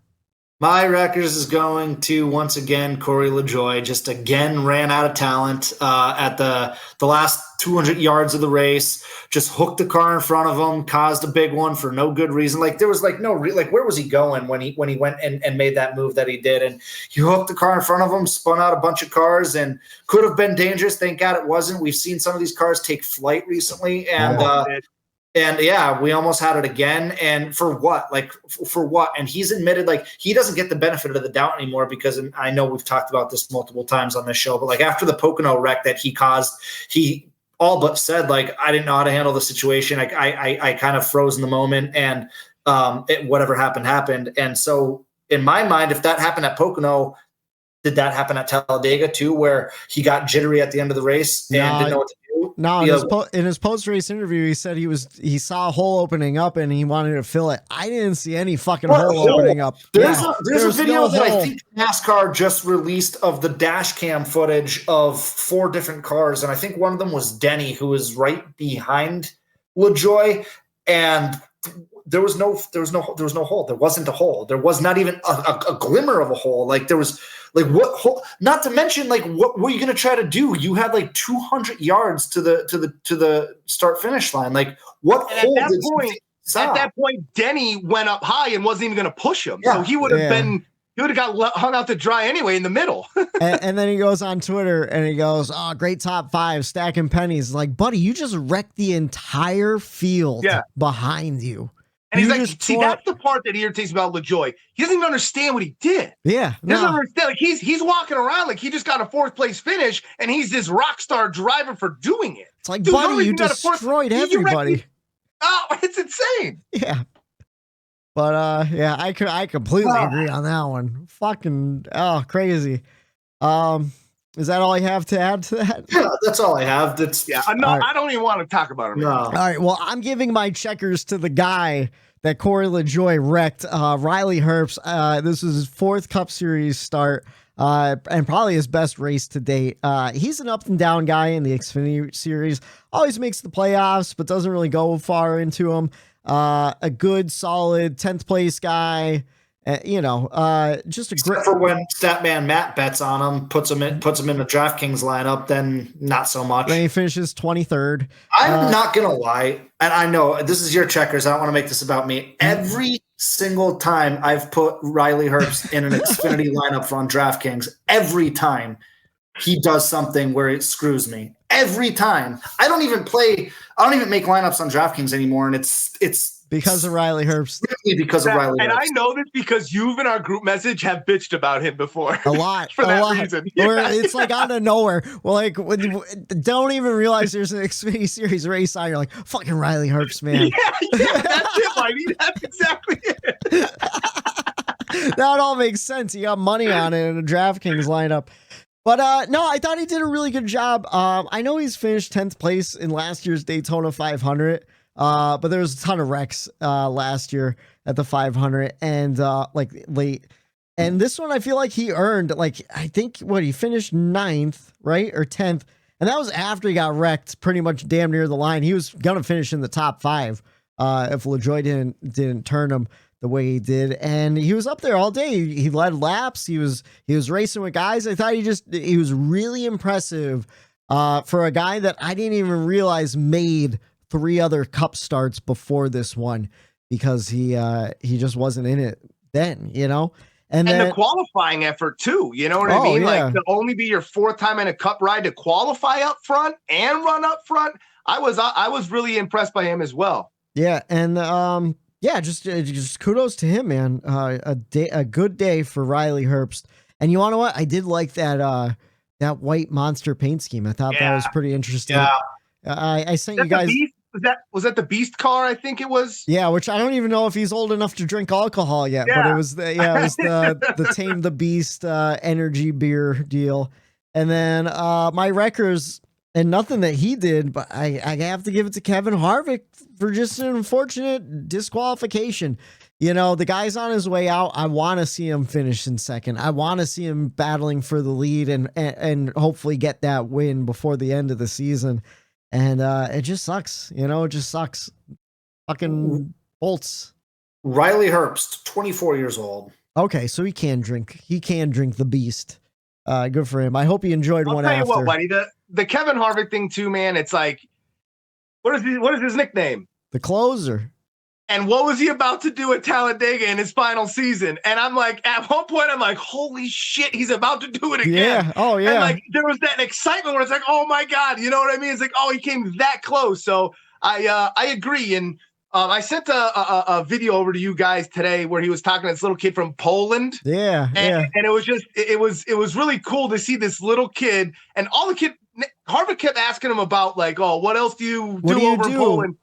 My records is going to, once again, Corey LaJoie. Just again ran out of talent at the last 200 yards of the race. Just hooked the car in front of him, caused a big one for no good reason. There was where was he going when he went and made that move that he did? And he hooked the car in front of him, spun out a bunch of cars, and could have been dangerous. Thank God it wasn't. We've seen some of these cars take flight recently, and we almost had it again. And for what? For what? And he's admitted he doesn't get the benefit of the doubt anymore because I know we've talked about this multiple times on this show, but after the Pocono wreck that he caused, he all but said I didn't know how to handle the situation. I kind of froze in the moment, and whatever happened. And so in my mind, if that happened at Pocono, did that happen at Talladega too, where he got jittery at the end of the race and didn't know what to do? No, in his post-race interview, he said he saw a hole opening up and he wanted to fill it. I didn't see any fucking hole opening up. There's a video that I think NASCAR just released of the dash cam footage of 4 different cars, and I think one of them was Denny, who was right behind LaJoie, and there was no hole. There wasn't a hole. There was not even a glimmer of a hole. There was what hole? Not to mention what were you going to try to do? You had 200 yards to the start finish line. What hole? At that point, Denny went up high and wasn't even going to push him. Yeah. So he would have been. He would have got hung out to dry anyway in the middle. and then he goes on Twitter and he goes, "Oh, great top 5, stacking pennies." Buddy, you just wrecked the entire field behind you. And he's that's the part that irritates me about LaJoie. He doesn't even understand what he did. Yeah. He doesn't understand. He's walking around like he just got a 4th place finish and he's this rock star driver for doing it. It's dude, buddy, you destroyed everybody. It's insane. Yeah. But I completely agree on that one. Fucking crazy. Is that all you have to add to that? Yeah, that's all I have. I don't even want to talk about it. No. All right. Well, I'm giving my checkers to the guy that Corey LaJoie wrecked, Reilly Herbst. This was his 4th Cup Series start, and probably his best race to date. He's an up and down guy in the Xfinity Series. Always makes the playoffs, but doesn't really go far into them. A good, solid 10th place guy. Just a great. For when Statman Matt bets on him, puts him in the DraftKings lineup, then not so much. Then he finishes 23rd. I'm not gonna lie, and I know this is your checkers. I don't want to make this about me. Every single time I've put Reilly Herbst in an Xfinity lineup on DraftKings, every time he does something where it screws me. Every time. I don't even make lineups on DraftKings anymore, and it's because of Reilly Herbst. Because of Reilly Herbst. And I know this because you've in our group message have bitched about him before. A lot. For that reason. Yeah. It's out of nowhere. Well, don't even realize there's an Xfinity Series race on. You're like, fucking Reilly Herbst, man. Yeah, that's it, Mikey. That's exactly it. That all makes sense. You got money on it in a DraftKings lineup. But no, I thought he did a really good job. I know he's finished 10th place in last year's Daytona 500. But there was a ton of wrecks last year at the 500 and late. And this one, I feel like he earned, like, I think he finished 9th, right? Or 10th. And that was after he got wrecked pretty much damn near the line. He was going to finish in the top 5 if LaJoie didn't turn him the way he did. And he was up there all day. He led laps. He was racing with guys. I thought he was really impressive for a guy that I didn't even realize made 3 other Cup starts before this one, because he just wasn't in it then, And then, the qualifying effort too, you know what I mean? Yeah. Like, to only be your 4th time in a Cup ride, to qualify up front and run up front. I was really impressed by him as well. Yeah, and just kudos to him, man. A good day for Reilly Herbst. And you want to know what? I did like that white monster paint scheme. I thought that was pretty interesting. Yeah. I sent you guys. Was that the Beast car? I think it was. Yeah, which I don't even know if he's old enough to drink alcohol yet. Yeah. But it was the Tame the Beast energy beer deal. And then my wreckers, and nothing that he did, but I have to give it to Kevin Harvick for just an unfortunate disqualification. The guy's on his way out. I want to see him finish in 2nd. I want to see him battling for the lead and hopefully get that win before the end of the season. And it just sucks. It just sucks. Fucking bolts. Reilly Herbst, 24 years old. Okay, so he can drink. He can drink the Beast. Good for him. I hope he enjoyed one after. I'll tell you what, buddy. The Kevin Harvick thing too, man. It's like, what is his nickname? The closer. And what was he about to do at Talladega in his final season? And I'm like, at one point, I'm like, holy shit, he's about to do it again. Yeah. Oh, yeah. And like, there was that excitement where it's like, oh my God, you know what I mean? It's like, oh, he came that close. So I agree. And I sent a video over to you guys today where he was talking to this little kid from Poland. Yeah. And it was just, it was really cool to see this little kid, and Harvick kept asking him about like, oh, what else do you do over in Poland?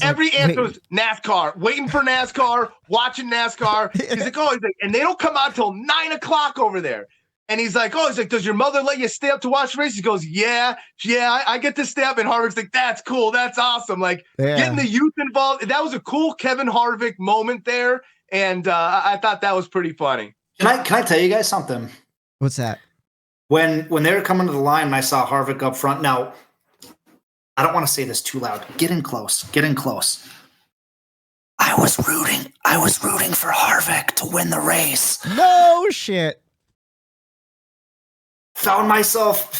Every answer was NASCAR, waiting for NASCAR, watching NASCAR. He's like, and they don't come out till 9:00 over there. And he's like, does your mother let you stay up to watch the race? He goes, yeah, I get to stay up. And Harvick's like, that's cool. That's awesome. Like, getting the youth involved. That was a cool Kevin Harvick moment there. And I thought that was pretty funny. Can I tell you guys something? What's that? When they were coming to the line and I saw Harvick up front. Now, I don't want to say this too loud. Get in close. I was rooting for Harvick to win the race. No shit. Found myself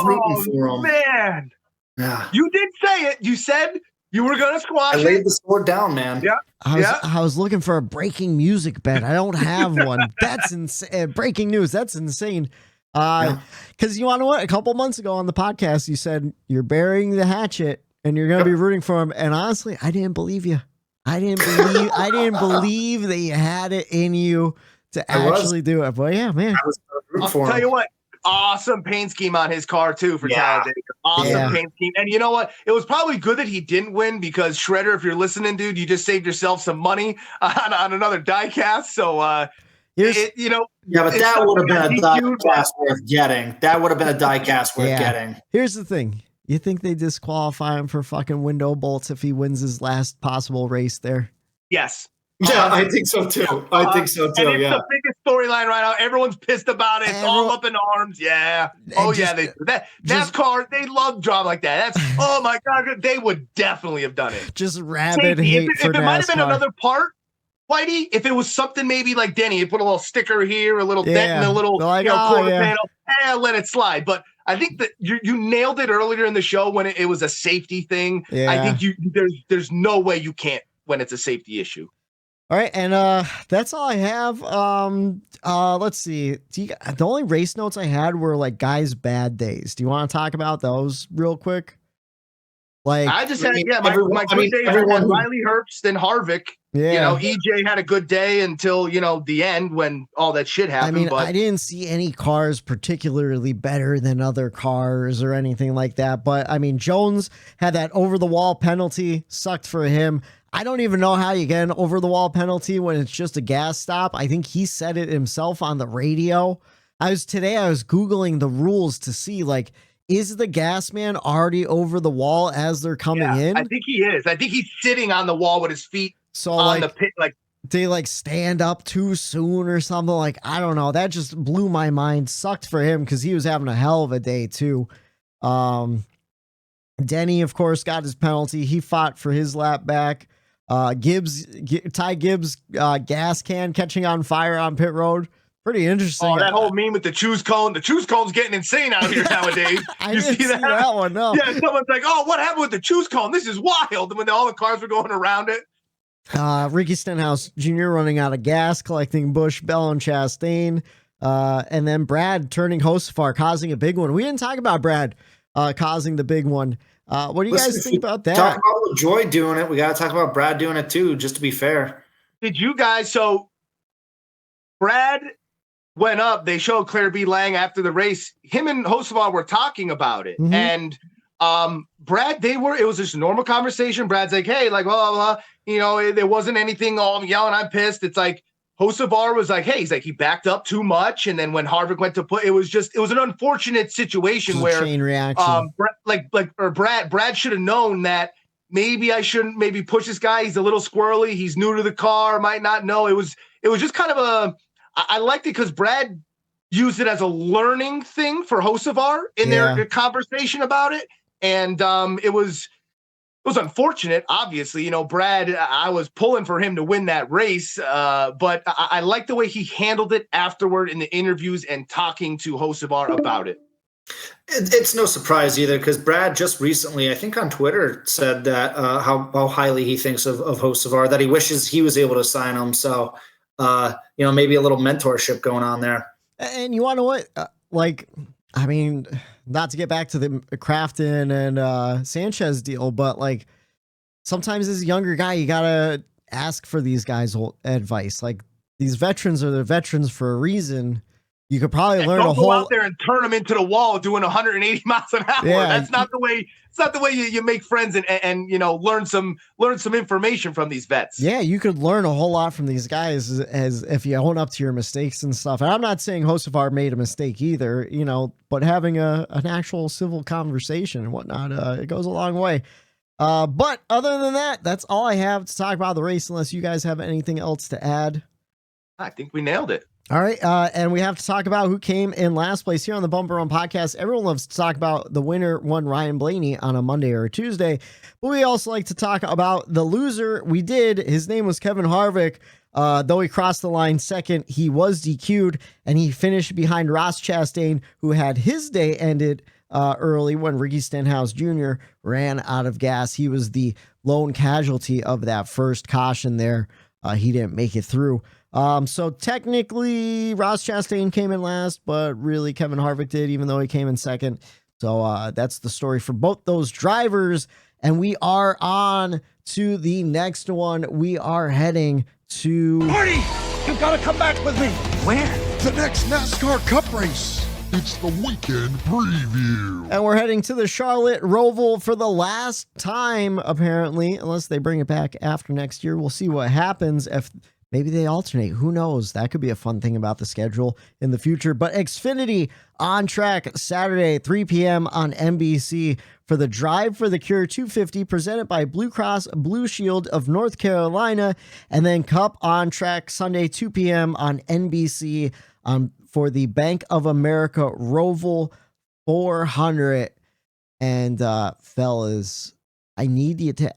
rooting for him. Man. Yeah. You did say it. You said you were going to squash it. I laid the sword down, man. Yeah. I was looking for a breaking music bed. I don't have one. That's insane. Breaking news. That's insane. Because you want to know what? A couple months ago on the podcast, you said you're burying the hatchet and you're going to be rooting for him. And honestly, I didn't believe you. I didn't believe that you had it in you to actually do it. But yeah, man. I'll tell you what. Awesome paint scheme on his car too for Talladega. Awesome paint scheme. And you know what? It was probably good that he didn't win, because Shredder, if you're listening, dude, you just saved yourself some money on another die cast. So but that would have been a die cast worth getting. Getting. Here's the thing. You think they disqualify him for fucking window bolts if he wins his last possible race there? Yes. Yeah, I think so too. And it's the biggest storyline right now. Everyone's pissed about it. It's all up in arms. Yeah. NASCAR, they love drama like that. That's oh my God, they would definitely have done it. Just rabid hate for NASCAR. If it might have been another part, Whitey, if it was something maybe like Denny, you put a little sticker here, a little dent and a little quarter panel, let it slide. But I think that you nailed it earlier in the show when it was a safety thing. Yeah. I think there's no way you can't when it's a safety issue. All right, and that's all I have. Let's see. The only race notes I had were like guys' bad days. Do you want to talk about those real quick? Like I just had my good day. Reilly Herbst and Harvick. Yeah. EJ had a good day until the end when all that shit happened. I mean, I didn't see any cars particularly better than other cars or anything like that. But I mean, Jones had that over the wall penalty, sucked for him. I don't even know how you get an over the wall penalty when it's just a gas stop. I think he said it himself on the radio. I was Googling the rules to see, like, is the gas man already over the wall as they're coming in? I think he is. I think he's sitting on the wall with his feet on the pit, like they like stand up too soon or something. Like, I don't know. That just blew my mind. Sucked for him because he was having a hell of a day too. Denny, of course, got his penalty. He fought for his lap back. Ty Gibbs, gas can catching on fire on pit road. Pretty interesting. Oh, that whole meme with the choose cone. The choose cone's getting insane out here nowadays. I didn't see that one, no. Yeah, someone's like, oh, what happened with the choose cone? This is wild. And when all the cars were going around it. Ricky Stenhouse Jr. running out of gas, collecting Busch, Bell, and Chastain. And then Brad turning Hosefar, causing a big one. We didn't talk about Brad causing the big one. What do you guys think about that? Talk about LaJoie doing it. We got to talk about Brad doing it too, just to be fair. Did you guys? So Brad went up. They showed Claire B. Lang after the race. Him and Hosefar were talking about it. Mm-hmm. And Brad, it was just a normal conversation. Brad's like, hey, like, blah, blah, blah. You know, there wasn't anything all yelling, I'm pissed. It's like, Hosefar was like, hey, he's like, he backed up too much. And then when Harvick went to put, it was an unfortunate situation where chain reaction. Brad should have known that maybe I shouldn't maybe push this guy. He's a little squirrely. He's new to the car, might not know. It was just kind of I liked it because Brad used it as a learning thing for Hosefar in their conversation about it. And it was unfortunate, obviously. You know, Brad, I was pulling for him to win that race, but I like the way he handled it afterward in the interviews and talking to Hosefar about it. It's no surprise either because Brad just recently, I think on Twitter, said that how highly he thinks of Hosefar, that he wishes he was able to sign him. So, maybe a little mentorship going on there. And you want to what? Not to get back to the Crafton and Sanchez deal, but like sometimes as a younger guy, you gotta ask for these guys' advice. Like these veterans are the veterans for a reason. You could probably learn don't go out there and turn them into the wall doing 180 miles an hour. Yeah. That's not the way. It's not the way you make friends and learn some information from these vets. Yeah, you could learn a whole lot from these guys as if you own up to your mistakes and stuff. And I'm not saying Hosefar made a mistake either, but having an actual civil conversation and whatnot, it goes a long way. But other than that, that's all I have to talk about the race, unless you guys have anything else to add. I think we nailed it. All right, and we have to talk about who came in last place here on the Bumper Run Podcast. Everyone loves to talk about the winner, one Ryan Blaney, on a Monday or a Tuesday, but we also like to talk about the loser. We did. His name was Kevin Harvick. Though he crossed the line second, he was DQ'd, and he finished behind Ross Chastain, who had his day ended early when Ricky Stenhouse Jr. ran out of gas. He was the lone casualty of that first caution there. He didn't make it through. So technically Ross Chastain came in last, but really Kevin Harvick did, even though he came in second. So that's the story for both those drivers. And we are on to the next one. We are heading to Marty, you've got to come back with me. Where? The next NASCAR Cup race. It's the weekend preview. And we're heading to the Charlotte Roval for the last time, apparently, unless they bring it back after next year. We'll see what happens if maybe they alternate. Who knows? That could be a fun thing about the schedule in the future. But Xfinity on track Saturday, 3 p.m. on NBC for the Drive for the Cure 250 presented by BlueCross BlueShield of North Carolina. And then Cup on track Sunday, 2 p.m. on NBC for the Bank of America Roval 400. And fellas, I need you to...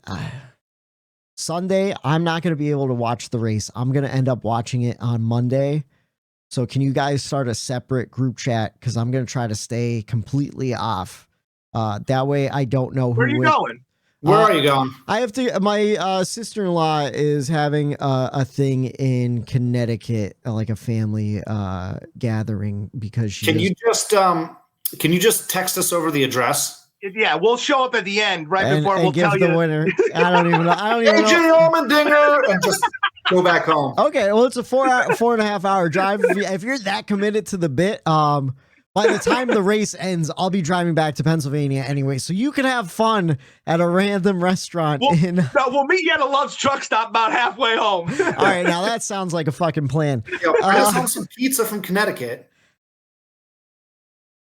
Sunday, I'm not going to be able to watch the race. I'm going to end up watching it on Monday. So can you guys start a separate group chat? Because I'm going to try to stay completely off. That way I don't know who. Where are you going? Where are you going? I have to. My sister-in-law is having a thing in Connecticut, like a family gathering, because she. Can you just text us over the address? Yeah, we'll show up at the end before we'll give tell the you. winner. I don't even know. AJ Allmendinger, and just go back home. Okay, well, it's a 4.5 hour drive. If you're that committed to the bit, by the time the race ends, I'll be driving back to Pennsylvania anyway, so you can have fun at a random restaurant. We'll meet you at a lunch truck stop about halfway home. All right, now that sounds like a fucking plan. I just want some pizza from Connecticut.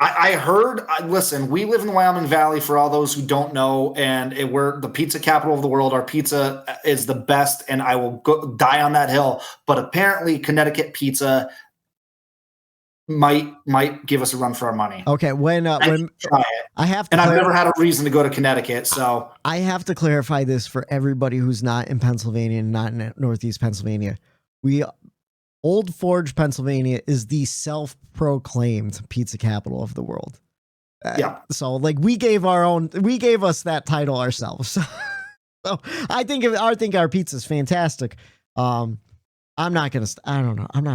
I heard, listen, we live in the Wyoming Valley for all those who don't know, and we're the pizza capital of the world. Our pizza is the best, and I will die on that hill. But apparently Connecticut pizza might give us a run for our money. Okay, when try it. I have to, and I've never had a reason to go to Connecticut, so I have to clarify this for everybody who's not in Pennsylvania and not in Northeast Pennsylvania. Old Forge, Pennsylvania is the self-proclaimed pizza capital of the world. Yeah. So like we gave us that title ourselves. So I think our pizza is fantastic. I'm not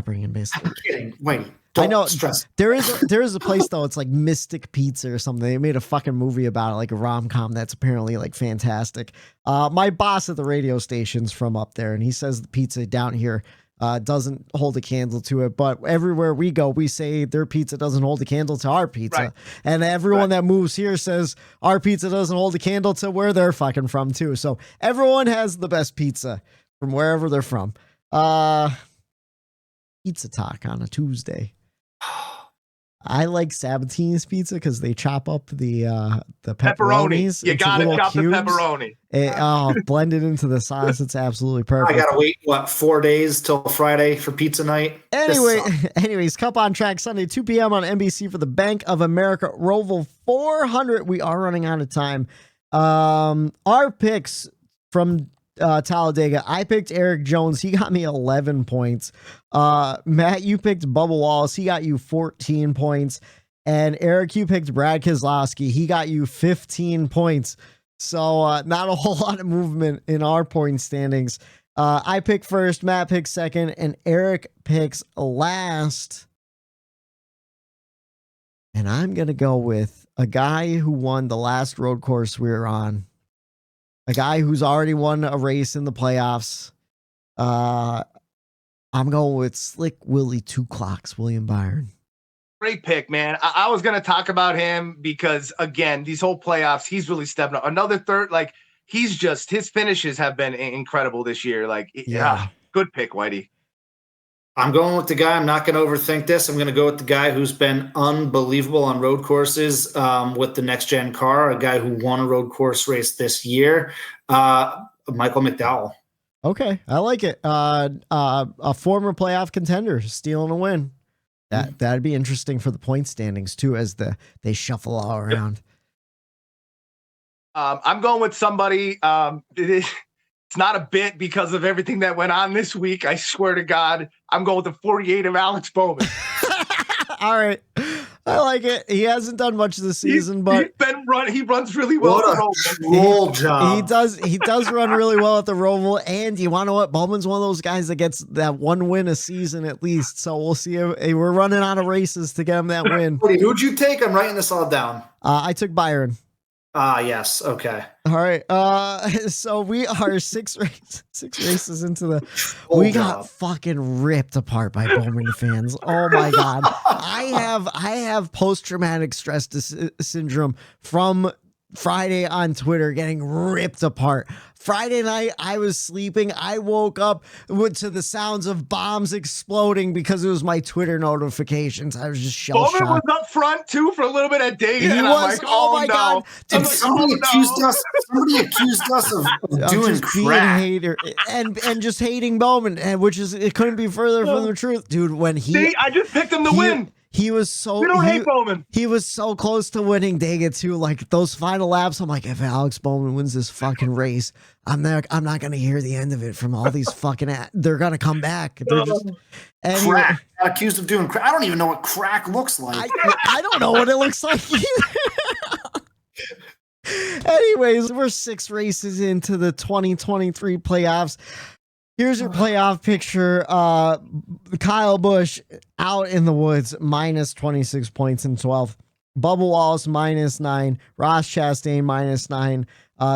bringing basic. I'm kidding. Wait. I know stress. there is a place though. It's like Mystic Pizza or something. They made a fucking movie about it, like a rom-com that's apparently like fantastic. My boss at the radio station's from up there, and he says the pizza down here doesn't hold a candle to it. But everywhere we go, we say their pizza doesn't hold a candle to our pizza, right. And everyone that moves here says our pizza doesn't hold a candle to where they're fucking from too. So everyone has the best pizza from wherever they're from. Pizza talk on a Tuesday. I like Sabatini's pizza because they chop up the pepperonis. You gotta chop the pepperoni. Blend it into the sauce. It's absolutely perfect. I gotta wait 4 days till Friday for pizza night. Anyways, Cup on Track Sunday 2 p.m. on NBC for the Bank of America Roval 400. We are running out of time. Our picks from Talladega. I picked Eric Jones. He got me 11 points. Matt, you picked Bubba Wallace. He got you 14 points. And Eric, you picked Brad Keselowski. He got you 15 points. So not a whole lot of movement in our point standings. I pick first, Matt picks second, and Eric picks last. And I'm going to go with a guy who won the last road course we were on. A guy who's already won a race in the playoffs. I'm going with Slick Willie 2 Clocks, William Byron. Great pick, man. I was going to talk about him because, again, these whole playoffs, he's really stepping up. Another third, like, his finishes have been incredible this year. Like, yeah, good pick, Whitey. I'm going with the guy. I'm not going to overthink this. I'm going to go with the guy who's been unbelievable on road courses with the next gen car, a guy who won a road course race this year, Michael McDowell. Okay, I like it. A former playoff contender stealing a win. That'd be interesting for the point standings too, as they shuffle all around. I'm going with somebody. It's not a bit because of everything that went on this week. I swear to God, I'm going with the 48 of Alex Bowman. All right. I like it. He hasn't done much this season, but he runs really well. What a roll job. He does run really well at the Roval. And you want to know what? Bowman's one of those guys that gets that one win a season at least. So we'll see. We're running out of races to get him that win. Who'd you take? I'm writing this all down. I took Byron. Yes. Okay. All right. So we are six races into the. We got fucking ripped apart by Bowman fans. Oh my God. I have post-traumatic stress syndrome from Friday on Twitter getting ripped apart. Friday night, I was sleeping. I woke up to the sounds of bombs exploding because it was my Twitter notifications. I was just shell-shocked. Bowman was up front, too, for a little bit at Daytona. He and was. I'm like, oh my God. And somebody accused us of doing crap. Being hater and just hating Bowman, which is, it couldn't be further from the truth. Dude, when I just picked him to win. He was so. We don't hate Bowman. He was so close to winning Dega too. Like those final laps, I'm like, if Alex Bowman wins this fucking race, I'm not gonna hear the end of it from all these fucking. They're gonna come back. They're just crack. Got accused of doing crack. I don't even know what crack looks like. I don't know what it looks like either. Anyways, we're 6 races into the 2023 playoffs. Here's your playoff picture. Kyle Busch out in the woods, minus 26 points in 12th. Bubba Wallace, minus 9. Ross Chastain, minus 9.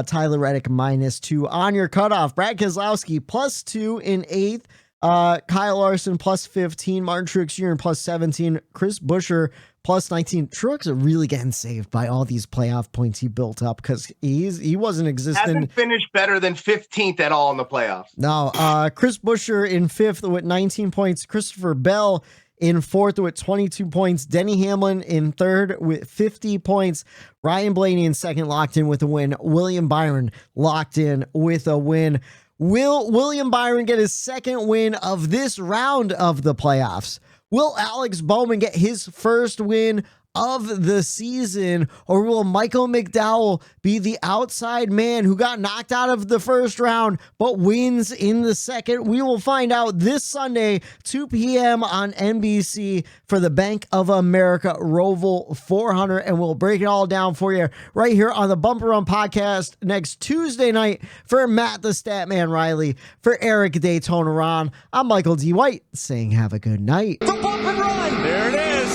Tyler Reddick, minus 2. On your cutoff, Brad Keselowski, plus 2 in 8th. Kyle Larson, plus 15. Martin Truex Jr., plus 17. Chris Buescher, plus 19. Truex are really getting saved by all these playoff points he built up because he wasn't existing. Hasn't finished better than 15th at all in the playoffs. No, Chris Buescher in 5th with 19 points. Christopher Bell in fourth with 22 points. Denny Hamlin in third with 50 points. Ryan Blaney in second, locked in with a win. William Byron locked in with a win. Will William Byron get his second win of this round of the playoffs? Will Alex Bowman get his first win of the season, or will Michael McDowell be the outside man who got knocked out of the first round but wins in the second? We will find out this Sunday, 2 p.m. on NBC for the Bank of America Roval 400, and we'll break it all down for you right here on the Bumper Run Podcast next Tuesday night. For Matt the Statman Reilly, for Eric Daytona Ron, I'm Michael D. White saying have a good night. The Bumper